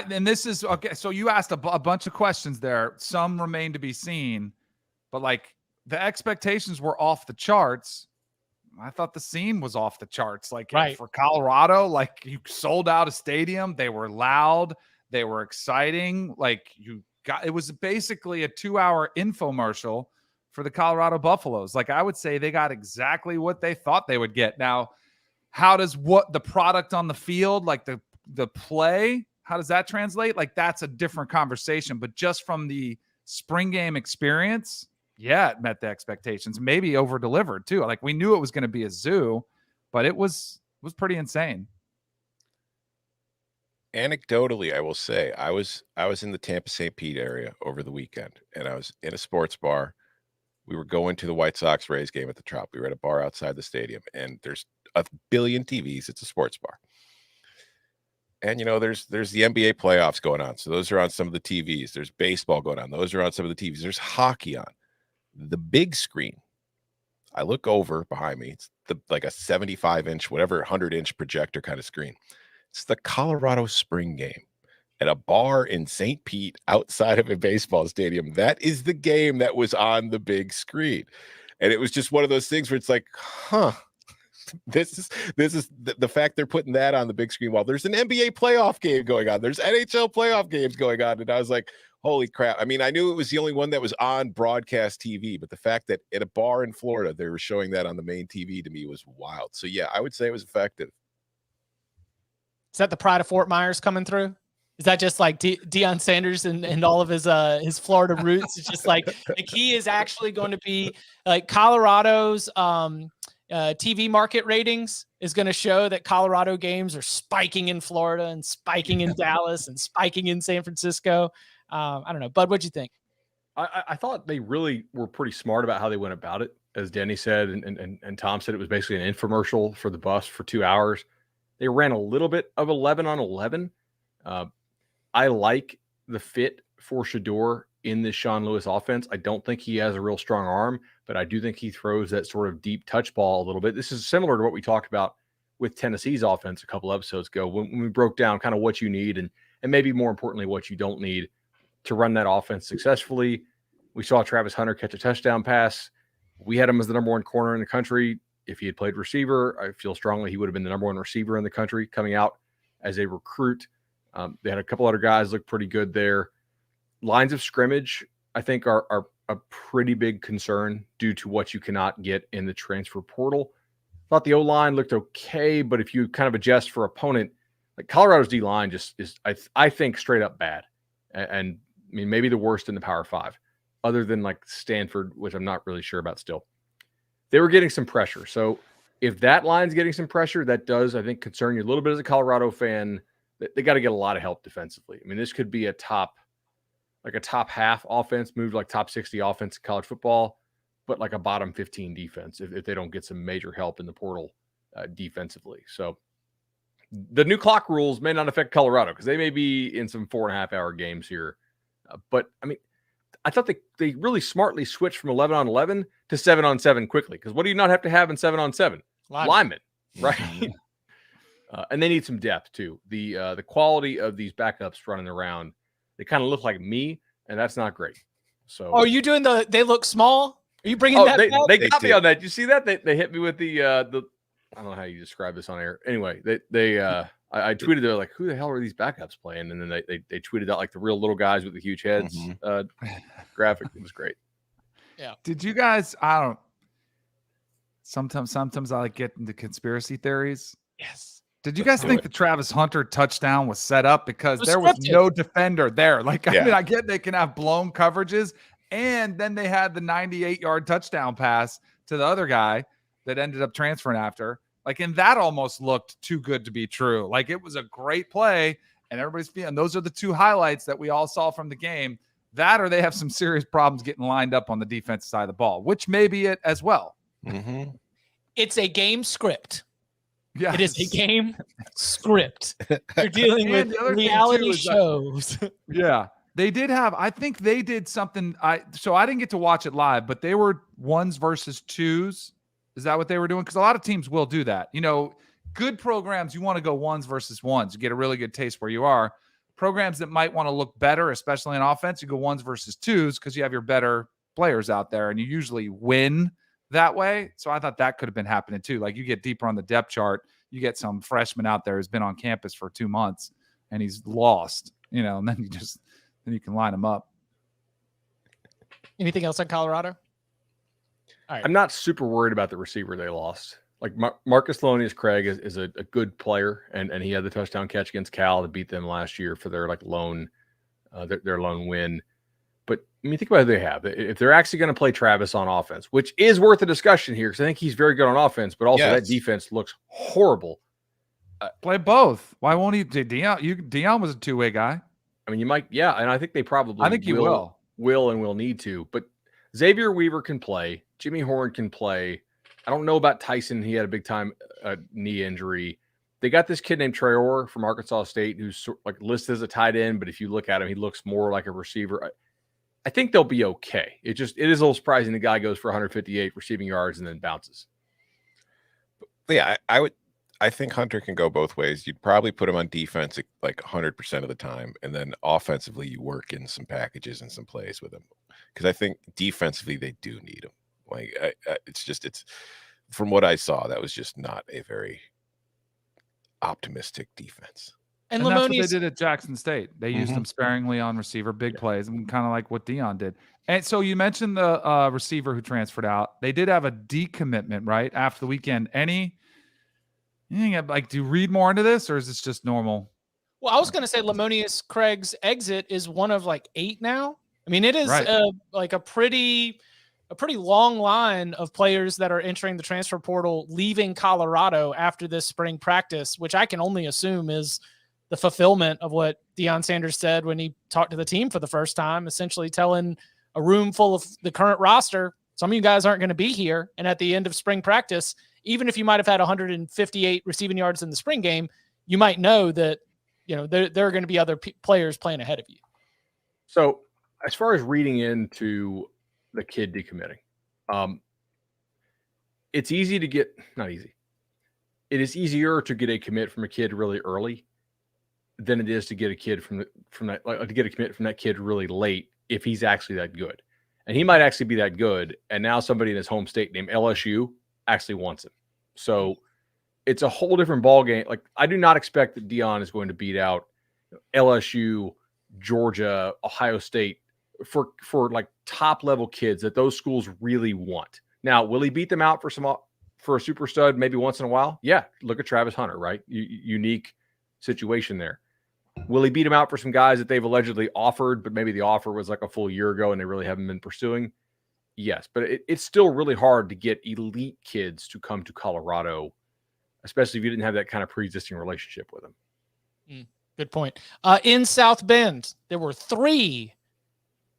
And this is okay. So you asked a bunch of questions there. Some remain to be seen, but like the expectations were off the charts. I thought the scene was off the charts. Like right. For Colorado, like you sold out a stadium. They were loud. They were exciting. It was basically a 2-hour infomercial for the Colorado Buffaloes. Like I would say they got exactly what they thought they would get. Now, how does the product on the field, like the play, how does that translate? Like that's a different conversation, but just from the spring game experience, yeah, it met the expectations, maybe over delivered too. Like we knew it was going to be a zoo, but it was pretty insane. Anecdotally, I will say I was in the Tampa St. Pete area over the weekend, and I was in a sports bar. We were going to the White Sox Rays game at the Trop. We were at a bar outside the stadium, and there's a billion TVs. It's a sports bar. And, there's the NBA playoffs going on. So those are on some of the TVs. There's baseball going on. Those are on some of the TVs. There's hockey on. The big screen, I look over behind me. It's like a 75-inch, whatever, 100-inch projector kind of screen. It's the Colorado spring game at a bar in St. Pete outside of a baseball stadium. That is the game that was on the big screen. And it was just one of those things where it's like, huh. This is the fact they're putting that on the big screen while there's an NBA playoff game going on. There's NHL playoff games going on. And I was like, holy crap. I mean, I knew it was the only one that was on broadcast TV, but the fact that at a bar in Florida, they were showing that on the main TV to me was wild. So yeah, I would say it was effective. Is that the pride of Fort Myers coming through? Is that just like Deion Sanders and all of his Florida roots? It's just like he is actually going to be like Colorado's TV market ratings is going to show that Colorado games are spiking in Florida and spiking in Dallas and spiking in San Francisco. I don't know. Bud, what'd you think? I thought they really were pretty smart about how they went about it. As Denny said, and Tom said, it was basically an infomercial for the bus for 2 hours. They ran a little bit of 11 on 11. I like the fit for Shador in this Sean Lewis offense. I don't think he has a real strong arm, but I do think he throws that sort of deep touch ball a little bit. This is similar to what we talked about with Tennessee's offense a couple episodes ago when we broke down kind of what you need and maybe more importantly, what you don't need to run that offense successfully. We saw Travis Hunter catch a touchdown pass. We had him as the number one corner in the country. If he had played receiver, I feel strongly he would have been the number one receiver in the country coming out as a recruit. They had a couple other guys look pretty good there. Lines of scrimmage, I think, are a pretty big concern due to what you cannot get in the transfer portal. Thought the O-line looked okay, but if you kind of adjust for opponent, like Colorado's D-line just is, I think, straight up bad. And I mean, maybe the worst in the Power 5, other than like Stanford, which I'm not really sure about still. They were getting some pressure. So if that line's getting some pressure, that does, I think, concern you a little bit as a Colorado fan. They got to get a lot of help defensively. I mean, this could be a top half offense, moved like top 60 offense in college football, but like a bottom 15 defense if they don't get some major help in the portal defensively. So the new clock rules may not affect Colorado because they may be in some 4.5-hour games here. But I mean, I thought they really smartly switched from 11 on 11 to 7 on 7 quickly. Because what do you not have to have in 7 on 7? Linemen, right? And they need some depth too. The quality of these backups running around, they kind of look like me, and that's not great. So, are you doing they look small? Are you bringing that back? They got me on that. You see that? They hit me with the I don't know how you describe this on air. Anyway, I tweeted, they're like, who the hell are these backups playing? And then they tweeted out like the real little guys with the huge heads graphic. It was great. Yeah. Did you guys, sometimes I like get into conspiracy theories. Yes. Did you Let's guys do think it. the Travis Hunter touchdown was set up because It was there was scripted. no defender there? Like, I Yeah. mean, I get they can have blown coverages, and then they had the 98-yard touchdown pass to the other guy that ended up transferring after. Like, and that almost looked too good to be true. Like, it was a great play, and everybody's feeling those are the two highlights that we all saw from the game. That or they have some serious problems getting lined up on the defensive side of the ball, which may be it as well. Mm-hmm. It's a game script. Yeah, It is a game script. You're dealing And with the other thing, too, reality is that- shows. Yeah. They did have, I think they did something. So I didn't get to watch it live, but they were ones versus twos. Is that what they were doing? Because a lot of teams will do that. You know, good programs, you want to go ones versus ones. You get a really good taste where you are. Programs that might want to look better, especially in offense, you go ones versus twos because you have your better players out there and you usually win that way. So I thought that could have been happening too. Like you get deeper on the depth chart, you get some freshman out there who's been on campus for 2 months and he's lost, you know, and then you can line them up. Anything else on Colorado? All right. I'm not super worried about the receiver they lost. Like Marcus Thelonious Craig is a good player, and he had the touchdown catch against Cal to beat them last year for their like lone their lone win. But I mean, think about who they have. If they're actually going to play Travis on offense, which is worth a discussion here, because I think he's very good on offense, but also that defense looks horrible. Play both. Why won't he? Deion was a two-way guy. I mean, you might, yeah, and I think they probably I think he will and will need to. But Xavier Weaver can play. Jimmy Horn can play. I don't know about Tyson. He had a big time knee injury. They got this kid named Traore from Arkansas State who's like listed as a tight end, but if you look at him, he looks more like a receiver. I think they'll be okay. It is a little surprising the guy goes for 158 receiving yards and then bounces. But yeah, I think Hunter can go both ways. You'd probably put him on defense like 100% of the time, and then offensively you work in some packages and some plays with him. Because I think defensively they do need him. Like it's from what I saw, that was just not a very optimistic defense. And that's what Lamonious, they did at Jackson State. They used them sparingly on receiver, big plays, and kind of like what Deion did. And so you mentioned the receiver who transferred out. They did have a decommitment, right, after the weekend. Anything like, do you read more into this, or is this just normal? well, I was going to say Lamonious Craig's exit is one of like 8 now. I mean, it is Right. like a pretty long line of players that are entering the transfer portal, leaving Colorado after this spring practice, which I can only assume is the fulfillment of what Deion Sanders said when he talked to the team for the first time, essentially telling a room full of the current roster, some of you guys aren't going to be here. And at the end of spring practice, even if you might have had 158 receiving yards in the spring game, you might know that, you know, there are going to be other players playing ahead of you. So as far as reading into the kid decommitting, it's easy to get, not easy. It is easier to get a commit from a kid really early than it is to get a kid to get a commit from that kid really late if he's actually that good. And he might actually be that good. And now somebody in his home state named LSU actually wants him. So it's a whole different ball game. Like, I do not expect that Deion is going to beat out LSU, Georgia, Ohio State for like top level kids that those schools really want. Now, will he beat them out for a super stud maybe once in a while? Yeah. Look at Travis Hunter, right? Unique situation there. Will he beat him out for some guys that they've allegedly offered, but maybe the offer was like a full year ago and they really haven't been pursuing? Yes, but it's still really hard to get elite kids to come to Colorado, especially if you didn't have that kind of pre-existing relationship with them. Good point. In South Bend, there were 3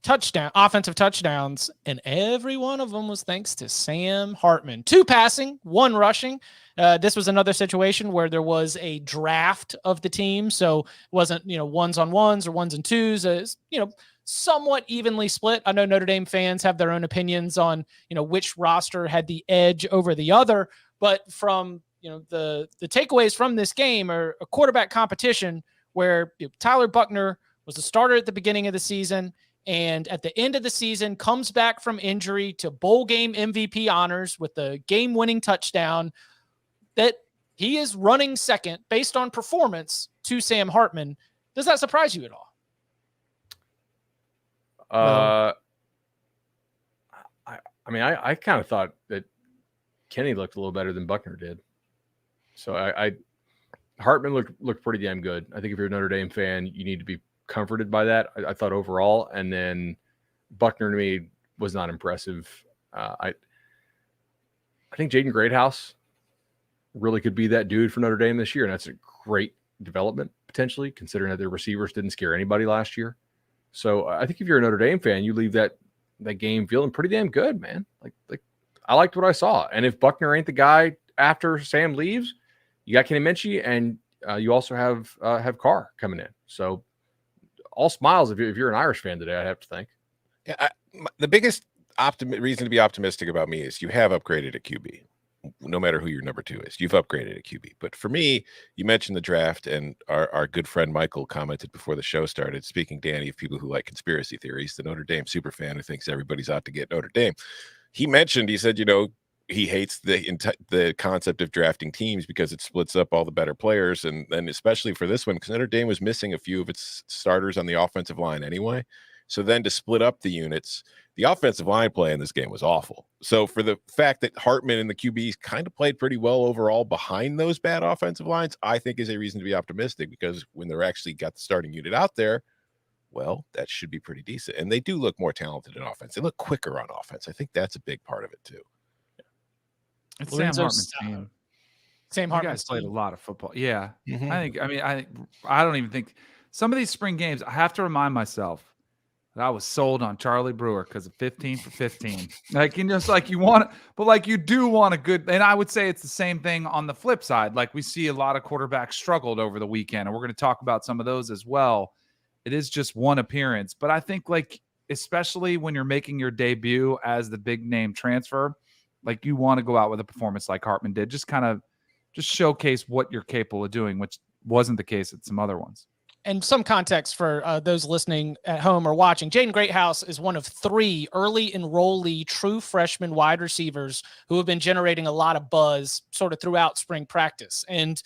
offensive touchdowns, and every one of them was thanks to Sam Hartman. 2 passing, 1 rushing. This was another situation where there was a draft of the team, so it wasn't, ones on ones or ones and twos. It's, somewhat evenly split. I know Notre Dame fans have their own opinions on, which roster had the edge over the other, but from, the takeaways from this game are a quarterback competition where Tyler Buckner was the starter at the beginning of the season, and at the end of the season comes back from injury to bowl game MVP honors with the game-winning touchdown. That he is running second based on performance to Sam Hartman. Does that surprise you at all? I kind of thought that Kenny looked a little better than Buckner did. So I Hartman looked pretty damn good. I think if you're a Notre Dame fan, you need to be comforted by that. I thought overall, and then Buckner to me was not impressive. I think Jaden Greathouse really could be that dude for Notre Dame this year, and that's a great development potentially, considering that their receivers didn't scare anybody last year. So I think if you're a Notre Dame fan, you leave that game feeling pretty damn good, man. Like I liked what I saw, and if Buckner ain't the guy after Sam leaves, you got Kenny Minchie, and you also have Carr coming in. So all smiles if you're an Irish fan today, I have to think. Yeah, the biggest reason to be optimistic about me is you have upgraded at QB. No matter who your number 2 is, you've upgraded at QB. But for me, you mentioned the draft, and our good friend Michael commented before the show started, speaking, Danny, of people who like conspiracy theories, the Notre Dame superfan who thinks everybody's out to get Notre Dame. He said, he hates the concept of drafting teams because it splits up all the better players. And then especially for this one, because Notre Dame was missing a few of its starters on the offensive line anyway. So then to split up the units, the offensive line play in this game was awful. So for the fact that Hartman and the QBs kind of played pretty well overall behind those bad offensive lines, I think is a reason to be optimistic, because when they're actually got the starting unit out there, well, that should be pretty decent. And they do look more talented in offense. They look quicker on offense. I think that's a big part of it too. It's Sam Lorenzo's, Hartman's team. Sam You Hartman guys played a lot of football. Yeah. Mhm. I don't even think some of these spring games, I have to remind myself that I was sold on Charlie Brewer because of 15 for 15. You want, but you do want a good, and I would say it's the same thing on the flip side. Like we see a lot of quarterbacks struggled over the weekend, and we're going to talk about some of those as well. It is just one appearance, but I think especially when you're making your debut as the big name transfer, you want to go out with a performance like Hartman did, just showcase what you're capable of doing, which wasn't the case at some other ones. And some context for those listening at home or watching, Jaden Greathouse is one of 3 early enrollee true freshman wide receivers who have been generating a lot of buzz sort of throughout spring practice. And,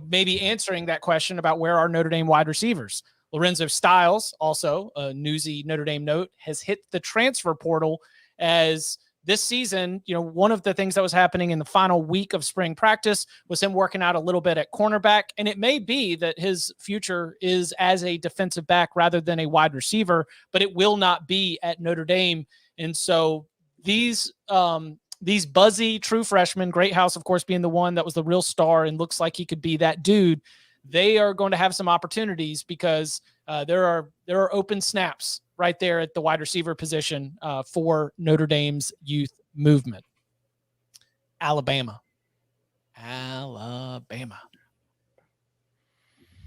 maybe answering that question about where are Notre Dame wide receivers. Lorenzo Styles, also a newsy Notre Dame note, has hit the transfer portal as this season, one of the things that was happening in the final week of spring practice was him working out a little bit at cornerback. And it may be that his future is as a defensive back rather than a wide receiver, but it will not be at Notre Dame. And so these buzzy true freshmen, Greathouse, of course, being the one that was the real star and looks like he could be that dude, they are going to have some opportunities because there are open snaps right there at the wide receiver position for Notre Dame's youth movement. Alabama.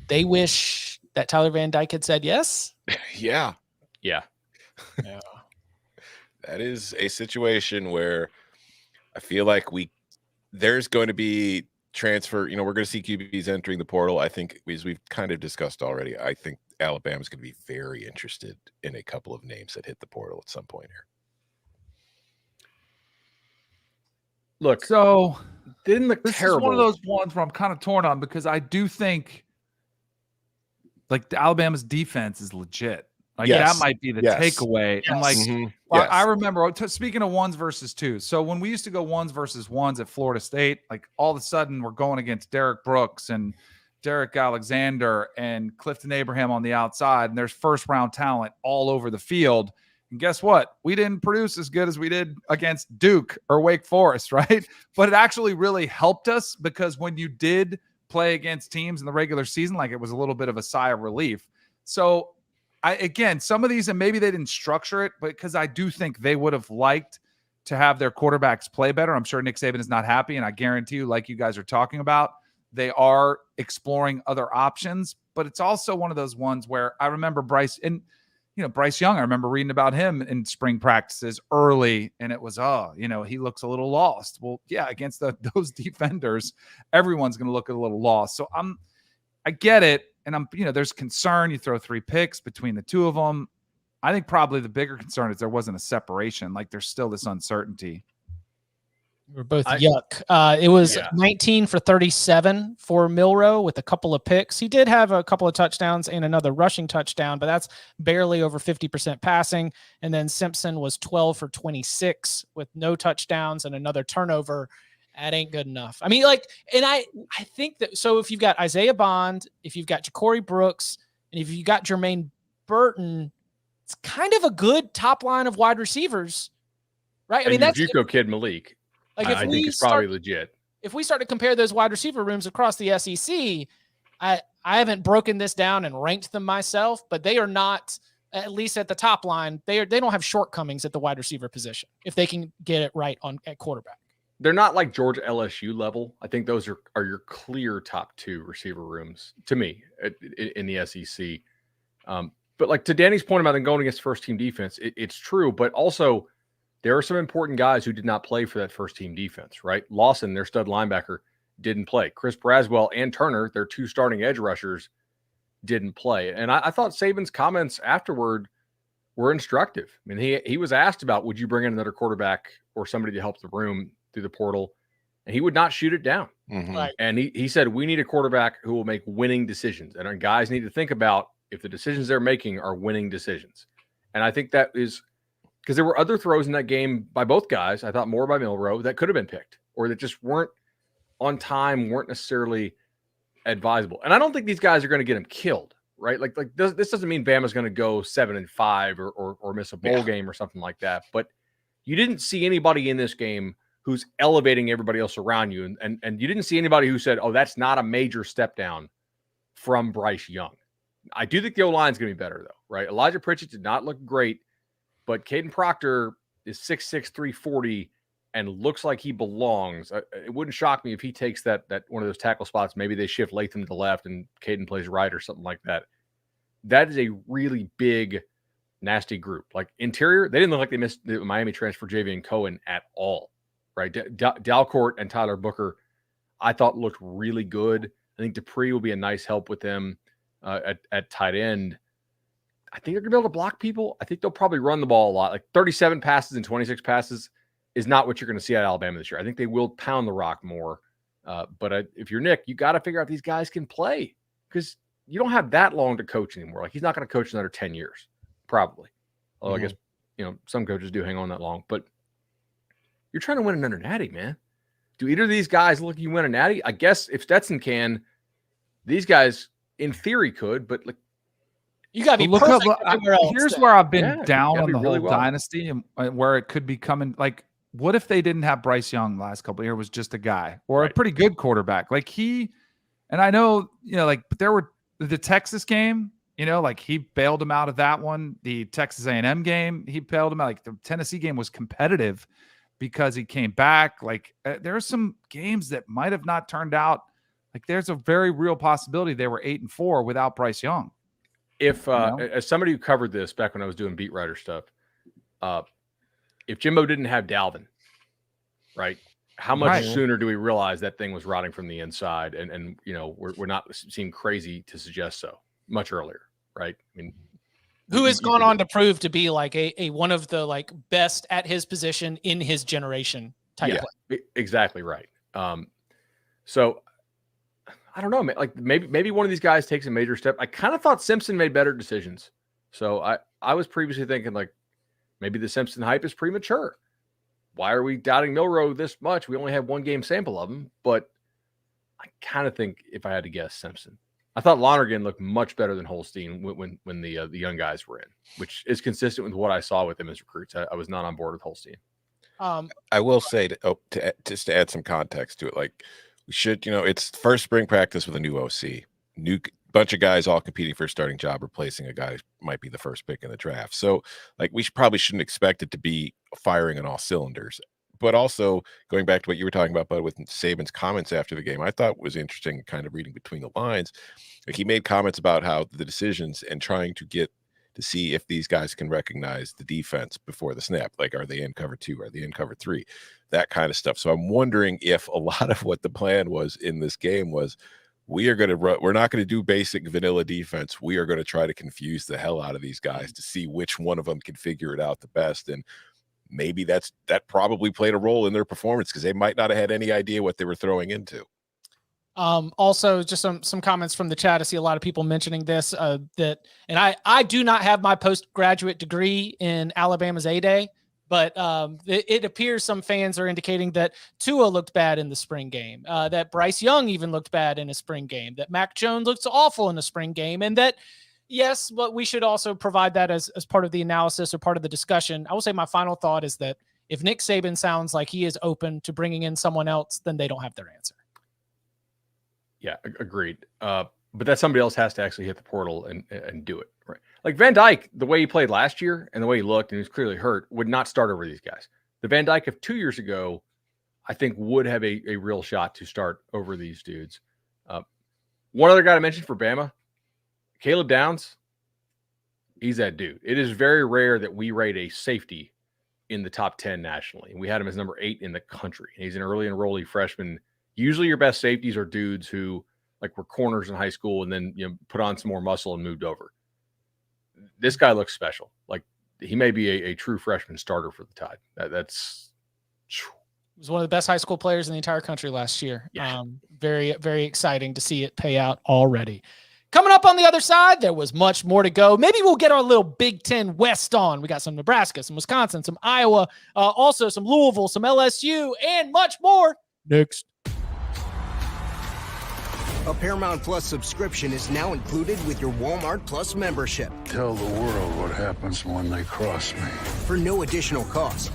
They wish that Tyler Van Dyke had said yes. Yeah. Yeah. That is a situation where I feel like there's going to be transfer. We're going to see QBs entering the portal. I think, as we've kind of discussed already, I think Alabama's going to be very interested in a couple of names that hit the portal at some point here. Look, So didn't look this terrible. is one of those ones where I'm kind of torn on, because I do think the Alabama's defense is legit. Yes. That might be the Yes. takeaway. Yes. And Mhm. I Yes. remember speaking of 1s versus 2s. So when we used to go 1s versus 1s at Florida State, all of a sudden we're going against Derek Brooks and Derek Alexander and Clifton Abraham on the outside, and there's first round talent all over the field. And guess what? We didn't produce as good as we did against Duke or Wake Forest, right? But it actually really helped us, because when you did play against teams in the regular season, it was a little bit of a sigh of relief. So some of these, and maybe they didn't structure it, but because I do think they would have liked to have their quarterbacks play better. I'm sure Nick Saban is not happy, and I guarantee you, like you guys are talking about, they are exploring other options. But it's also one of those ones where I remember Bryce Young, I remember reading about him in spring practices early, and it was, he looks a little lost. Well, yeah, against those defenders, everyone's going to look a little lost. So I get it. And there's concern. You throw 3 picks between the two of them. I think probably the bigger concern is there wasn't a separation. There's still this uncertainty. We're both yuck. It was 19 for 37 for Milroe with a couple of picks. He did have a couple of touchdowns and another rushing touchdown, but that's barely over 50% passing. And then Simpson was 12 for 26 with no touchdowns and another turnover. That ain't good enough. I mean, like, and I think that, so if you've got Isaiah Bond, if you've got Ja'Cory Brooks, and if you've got Jermaine Burton, it's kind of a good top line of wide receivers, right? I mean, that's JUCO kid Malik. like, I think it's probably legit. If we start to compare those wide receiver rooms across the SEC, I haven't broken this down and ranked them myself, but they are not, at least at the top line, they don't have shortcomings at the wide receiver position if they can get it right at quarterback. They're not like Georgia LSU level. I think those are your clear top 2 receiver rooms to me in the SEC. But like to Danny's point about them going against first team defense, it's true. But also there are some important guys who did not play for that first team defense, right? Lawson, their stud linebacker, didn't play. Chris Braswell and Turner, their 2 starting edge rushers, didn't play. And I thought Saban's comments afterward were instructive. I mean, he was asked about, would you bring in another quarterback or somebody to help the room through the portal? And he would not shoot it down. Mhm. Right. And he said, we need a quarterback who will make winning decisions. And our guys need to think about if the decisions they're making are winning decisions. And I think that is because there were other throws in that game by both guys. I thought more by Milroe that could have been picked or that just weren't on time, weren't necessarily advisable. And I don't think these guys are going to get him killed, right? Like this doesn't mean Bama's going to go 7-5 or miss a bowl game or something like that. But you didn't see anybody in this game who's elevating everybody else around you. And you didn't see anybody who said, oh, that's not a major step down from Bryce Young. I do think the O-line is going to be better, though, right? Elijah Pritchett did not look great, but Caden Proctor is 6'6", 340, and looks like he belongs. It wouldn't shock me if he takes that one of those tackle spots. Maybe they shift Latham to the left and Caden plays right or something like that. That is a really big, nasty group. Like interior, they didn't look like they missed the Miami transfer Javian Cohen at all. Right, Dalcourt and Tyler Booker, I thought looked really good. I think Dupree will be a nice help with them at tight end. I think they're going to be able to block people. I think they'll probably run the ball a lot. Like 37 passes and 26 passes is not what you're going to see at Alabama this year. I think they will pound the rock more. But if you're Nick, you got to figure out these guys can play because you don't have that long to coach anymore. Like he's not going to coach another 10 years, probably. Although I guess some coaches do hang on that long, but. You're trying to win another natty, man. Do either of these guys look you win a natty? I guess if Stetson can, these guys in theory could, but like you got to be perfect everywhere else. Here's where I've been down on the really whole dynasty and where it could be coming. Like, what if they didn't have Bryce Young last couple of years, was just a guy or a pretty good quarterback? Like and I know, but there were the Texas game, like he bailed him out of that one. The Texas A&M game, he bailed him out. Like the Tennessee game was competitive because he came back. Like there are some games that might have not turned out. Like there's a very real possibility they were 8-4 without Bryce Young. If as somebody who covered this back when I was doing beat writer stuff, if Jimbo didn't have Dalvin, right? How much sooner do we realize that thing was rotting from the inside? And we're not seem crazy to suggest so much earlier, right? I mean, who has gone on to prove to be like a one of the like best at his position in his generation type play. Exactly right. So I don't know, man. Like maybe one of these guys takes a major step. I kind of thought Simpson made better decisions. So I was previously thinking like maybe the Simpson hype is premature. Why are we doubting Milroe this much? We only have one game sample of him, but I kind of think if I had to guess, Simpson. I thought Lonergan looked much better than Holstein when the young guys were in, which is consistent with what I saw with them as recruits. I was not on board with Holstein. I will say just to add some context to it, like we should, it's first spring practice with a new OC, new bunch of guys all competing for a starting job, replacing a guy who might be the first pick in the draft. So like we probably shouldn't expect it to be firing on all cylinders. But also going back to what you were talking about, Bud, with Saban's comments after the game, I thought was interesting, kind of reading between the lines. Like he made comments about how the decisions and trying to get to see if these guys can recognize the defense before the snap. Like, are they in cover 2? Are they in cover 3? That kind of stuff. So I'm wondering if a lot of what the plan was in this game was we're not going to do basic vanilla defense. We are going to try to confuse the hell out of these guys to see which one of them can figure it out the best. And maybe that probably played a role in their performance because they might not have had any idea what they were throwing into. Also, just some comments from the chat. I see a lot of people mentioning this. And I do not have my postgraduate degree in Alabama's A-Day, But it appears some fans are indicating that Tua looked bad in the spring game, that Bryce Young even looked bad in a spring game, that Mac Jones looks awful in a spring game, and that, yes, but we should also provide that as part of the analysis or part of the discussion. I will say my final thought is that if Nick Saban sounds like he is open to bringing in someone else, then they don't have their answer. Yeah, agreed. But that somebody else has to actually hit the portal and do it, right? Like Van Dyke, the way he played last year and the way he looked, and he was clearly hurt, would not start over these guys. The Van Dyke of 2 years ago, I think, would have a real shot to start over these dudes. One other guy to mention for Bama, Caleb Downs. He's that dude. It is very rare that we rate a safety in the top 10 nationally. We had him as number 8 in the country. He's an early enrollee freshman. Usually your best safeties are dudes who were corners in high school and then put on some more muscle and moved over. This guy looks special. Like he may be a true freshman starter for the Tide. That's he was one of the best high school players in the entire country last year. Yeah. Very, very exciting to see it pay out already. Coming up on the other side, there was much more to go. Maybe we'll get our little Big Ten West on. We got some Nebraska, some Wisconsin, some Iowa, also some Louisville, some LSU, and much more next. A Paramount Plus subscription is now included with your Walmart Plus membership. Tell the world what happens when they cross me. For no additional cost,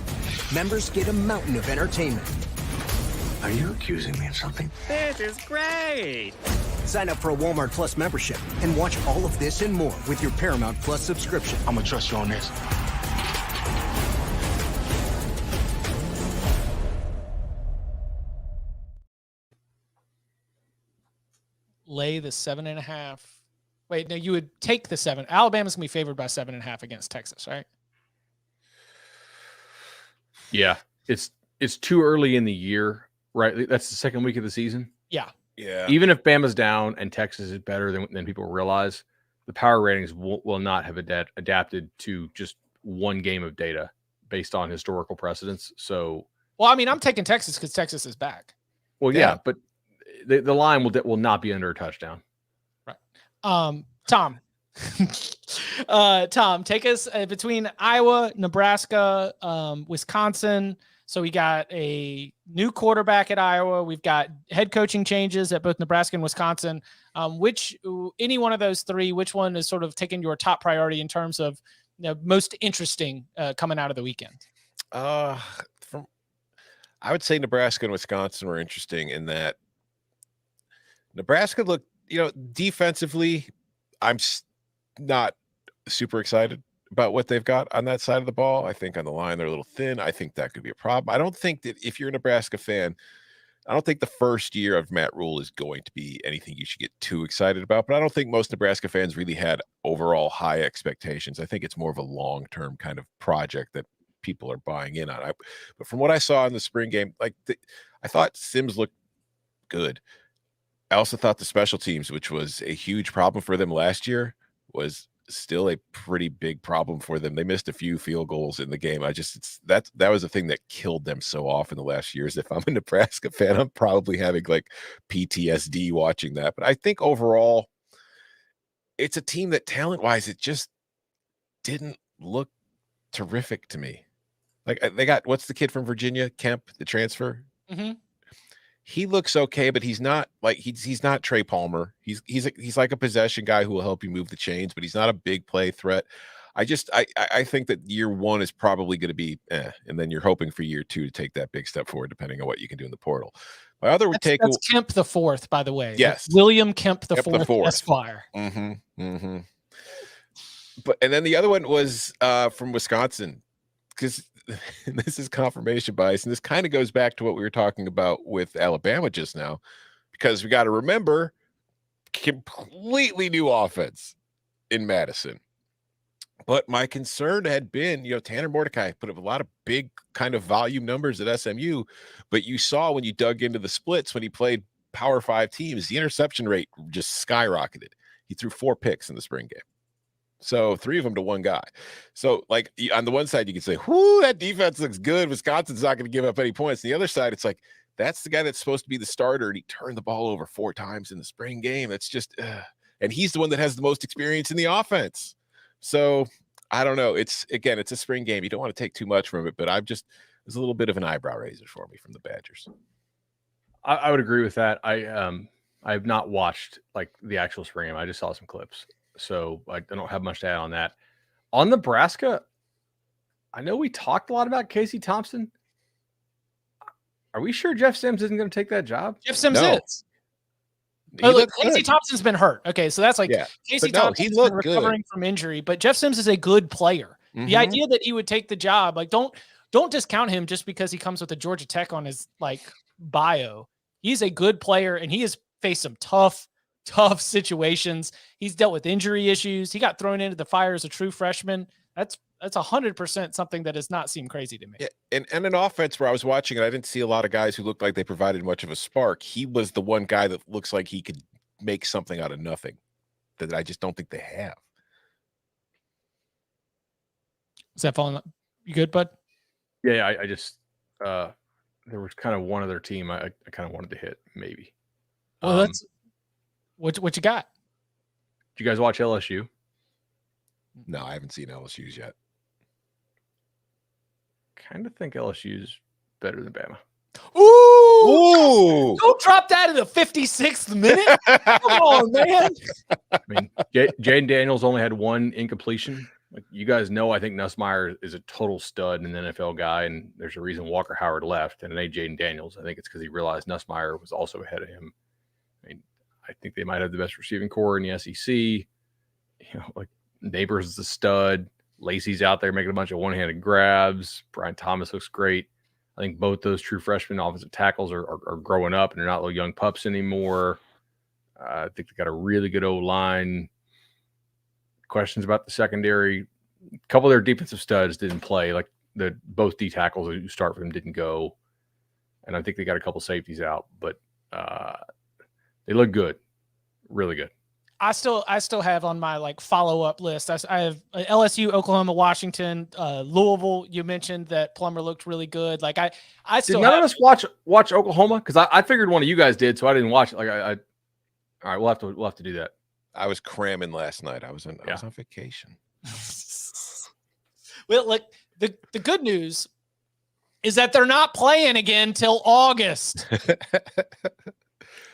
members get a mountain of entertainment. Are you accusing me of something? This is great. Sign up for a Walmart Plus membership and watch all of this and more with your Paramount Plus subscription. I'm gonna trust you on this. Lay the 7.5. Wait, no, you would take the 7. Alabama's gonna be favored by 7.5 against Texas, right? Yeah, it's too early in the year, right? That's the second week of the season. Yeah. Yeah. Even if Bama's down and Texas is better than people realize, the power ratings will not have adapted to just one game of data based on historical precedents. So, well, I mean, I'm taking Texas because Texas is back. well, yeah, but the line will not be under a touchdown. Right. Tom, Tom, take us between Iowa, Nebraska, Wisconsin. So we got a new quarterback at Iowa. We've got head coaching changes at both Nebraska and Wisconsin. Any one of those three, which one is sort of taking your top priority in terms of most interesting coming out of the weekend? I would say Nebraska and Wisconsin were interesting in that Nebraska looked, defensively, I'm not super excited about what they've got on that side of the ball. I think on the line, they're a little thin. I think that could be a problem. I don't think that if you're a Nebraska fan, I don't think the first year of Matt Rule is going to be anything you should get too excited about, but I don't think most Nebraska fans really had overall high expectations. I think it's more of a long-term kind of project that people are buying in on. But from what I saw in the spring game, I thought Sims looked good. I also thought the special teams, which was a huge problem for them last year, was still a pretty big problem for them. They missed a few field goals in the game. That was a thing that killed them so often the last years. If I'm a Nebraska fan, I'm probably having PTSD watching that. But I think overall, it's a team that talent-wise, it just didn't look terrific to me. They got, what's the kid from Virginia, Kemp, the transfer? Mm-hmm. He looks okay, but he's not he's not Trey Palmer. He's like a possession guy who will help you move the chains, but he's not a big play threat. I think that year one is probably going to be and then you're hoping for year two to take that big step forward, depending on what you can do in the portal. My other That's Kemp the fourth, by the way. Yes, that's William Kemp the fourth, Esquire. And then the other one was from Wisconsin, because this is confirmation bias, and this kind of goes back to what we were talking about with Alabama just now, because we got to remember, completely new offense in Madison. But my concern had been, Tanner Mordecai put up a lot of big kind of volume numbers at SMU, but you saw when you dug into the splits when he played Power 5 teams, the interception rate just skyrocketed. He threw 4 picks in the spring game. So 3 of them to one guy. So on the one side, you can say, whoo, that defense looks good. Wisconsin's not going to give up any points. On the other side, it's that's the guy that's supposed to be the starter, and he turned the ball over 4 times in the spring game. That's just, and he's the one that has the most experience in the offense. So I don't know. It's a spring game. You don't want to take too much from it, but there's a little bit of an eyebrow raiser for me from the Badgers. I would agree with that. I have not watched like the actual spring game. I just saw some clips, so I don't have much to add on that. On Nebraska, I know we talked a lot about Casey Thompson. Are we sure Jeff Sims isn't going to take that job? Jeff Sims No. is. Look, Casey Thompson's been hurt. Okay, so that's like Casey Thompson's been recovering from injury, but Jeff Sims is a good player. Mm-hmm. The idea that he would take the job, like don't discount him just because he comes with a Georgia Tech on his like bio. He's a good player, and he has faced some tough situations. He's dealt with injury issues. He got thrown into the fire as a true freshman. That's 100% something that does not seem crazy to me. Yeah, and an offense where I was watching it, I didn't see a lot of guys who looked like they provided much of a spark. He was the one guy that looks like he could make something out of nothing that I just don't think they have. Is that falling? You good, bud? Yeah, I just there was kind of one other team I kind of wanted to hit maybe. Well, that's what you got. Did you guys watch LSU? No, I haven't seen LSU's yet. Kind of think LSU's better than Bama. Ooh! Don't drop that in the 56th minute. Come on, man. I mean, Jaden Daniels only had one incompletion. Like you guys know, I think Nussmeier is a total stud and an NFL guy, and there's a reason Walker Howard left and it ain't Jaden Daniels. I think it's because he realized Nussmeier was also ahead of him. I mean, I think they might have the best receiving core in the SEC. You know, like Neighbors is a stud. Lacey's out there making a bunch of one-handed grabs. Brian Thomas looks great. I think both those true freshman offensive tackles are growing up and they're not little young pups anymore. I think they got a really good O-line. Questions about the secondary. A couple of their defensive studs didn't play. Like both D tackles who start for them didn't go. And I think they got a couple safeties out, but they look good. Really good. I still have on my like follow-up list. I have LSU, Oklahoma, Washington, Louisville. You mentioned that Plummer looked really good. Like I still did none of us watch Oklahoma because I figured one of you guys did, so I didn't watch it. Like all right, we'll have to do that. I was cramming last night. I was on vacation. Well, like the good news is that they're not playing again till August.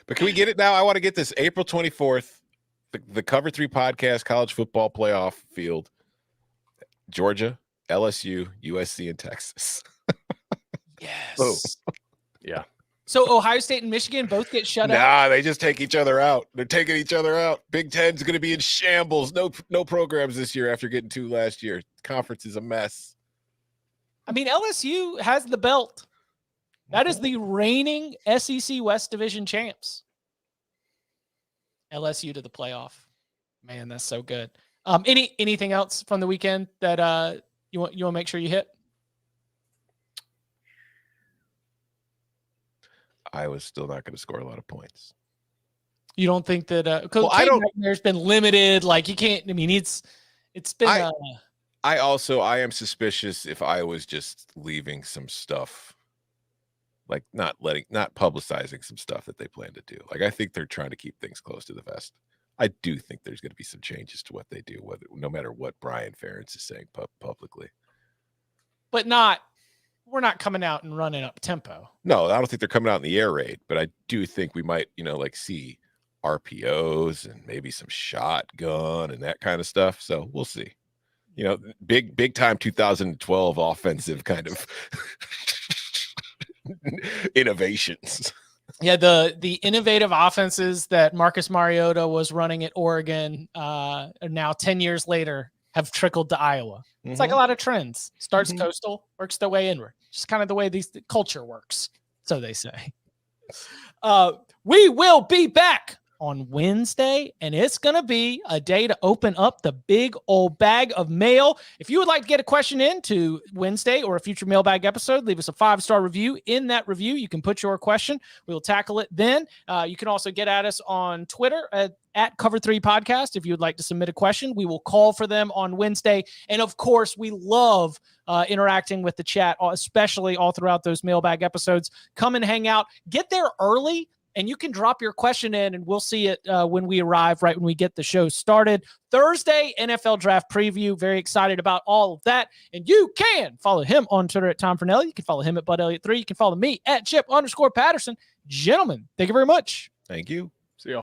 But can we get it now? I want to get this April 24th. The Cover 3 podcast college football playoff field. Georgia, LSU, USC, and Texas. Yes. Oh. Yeah. So Ohio State and Michigan both get shut out? Nah, they just take each other out. They're taking each other out. Big Ten's going to be in shambles. No programs this year after getting 2 last year. Conference is a mess. I mean, LSU has the belt. That is the reigning SEC West Division champs. LSU to the playoff. Man, that's so good. Anything else from the weekend that you want to make sure you hit? Iowa's still not going to score a lot of points. You don't think that there's been limited, like you can't, I mean, it's been I am suspicious if Iowa's just leaving some stuff, like not publicizing some stuff that they plan to do. Like I think they're trying to keep things close to the vest. I do think there's going to be some changes to what they do, no matter what Brian Ferentz is saying publicly. But we're not coming out and running up tempo. No, I don't think they're coming out in the air raid, but I do think we might, like see RPOs and maybe some shotgun and that kind of stuff. So we'll see. Big time 2012 offensive kind of innovations. Yeah, the innovative offenses that Marcus Mariota was running at Oregon now 10 years later have trickled to Iowa. Mm-hmm. It's like a lot of trends. Starts coastal, works their way inward. Just kind of the way the culture works, so they say. We will be back on Wednesday, and it's going to be a day to open up the big old bag of mail. If you would like to get a question into Wednesday or a future mailbag episode, leave us a 5-star review. In that review, you can put your question. We will tackle it then. You can also get at us on Twitter at Cover 3 Podcast. If you would like to submit a question, we will call for them on Wednesday. And of course, we love interacting with the chat, especially all throughout those mailbag episodes. Come and hang out. Get there early and you can drop your question in, and we'll see it when we arrive, right when we get the show started. Thursday, NFL Draft Preview. Very excited about all of that. And you can follow him on Twitter at Tom Fornelli. You can follow him at Bud Elliott 3. You can follow me at Chip_Patterson. Gentlemen, thank you very much. Thank you.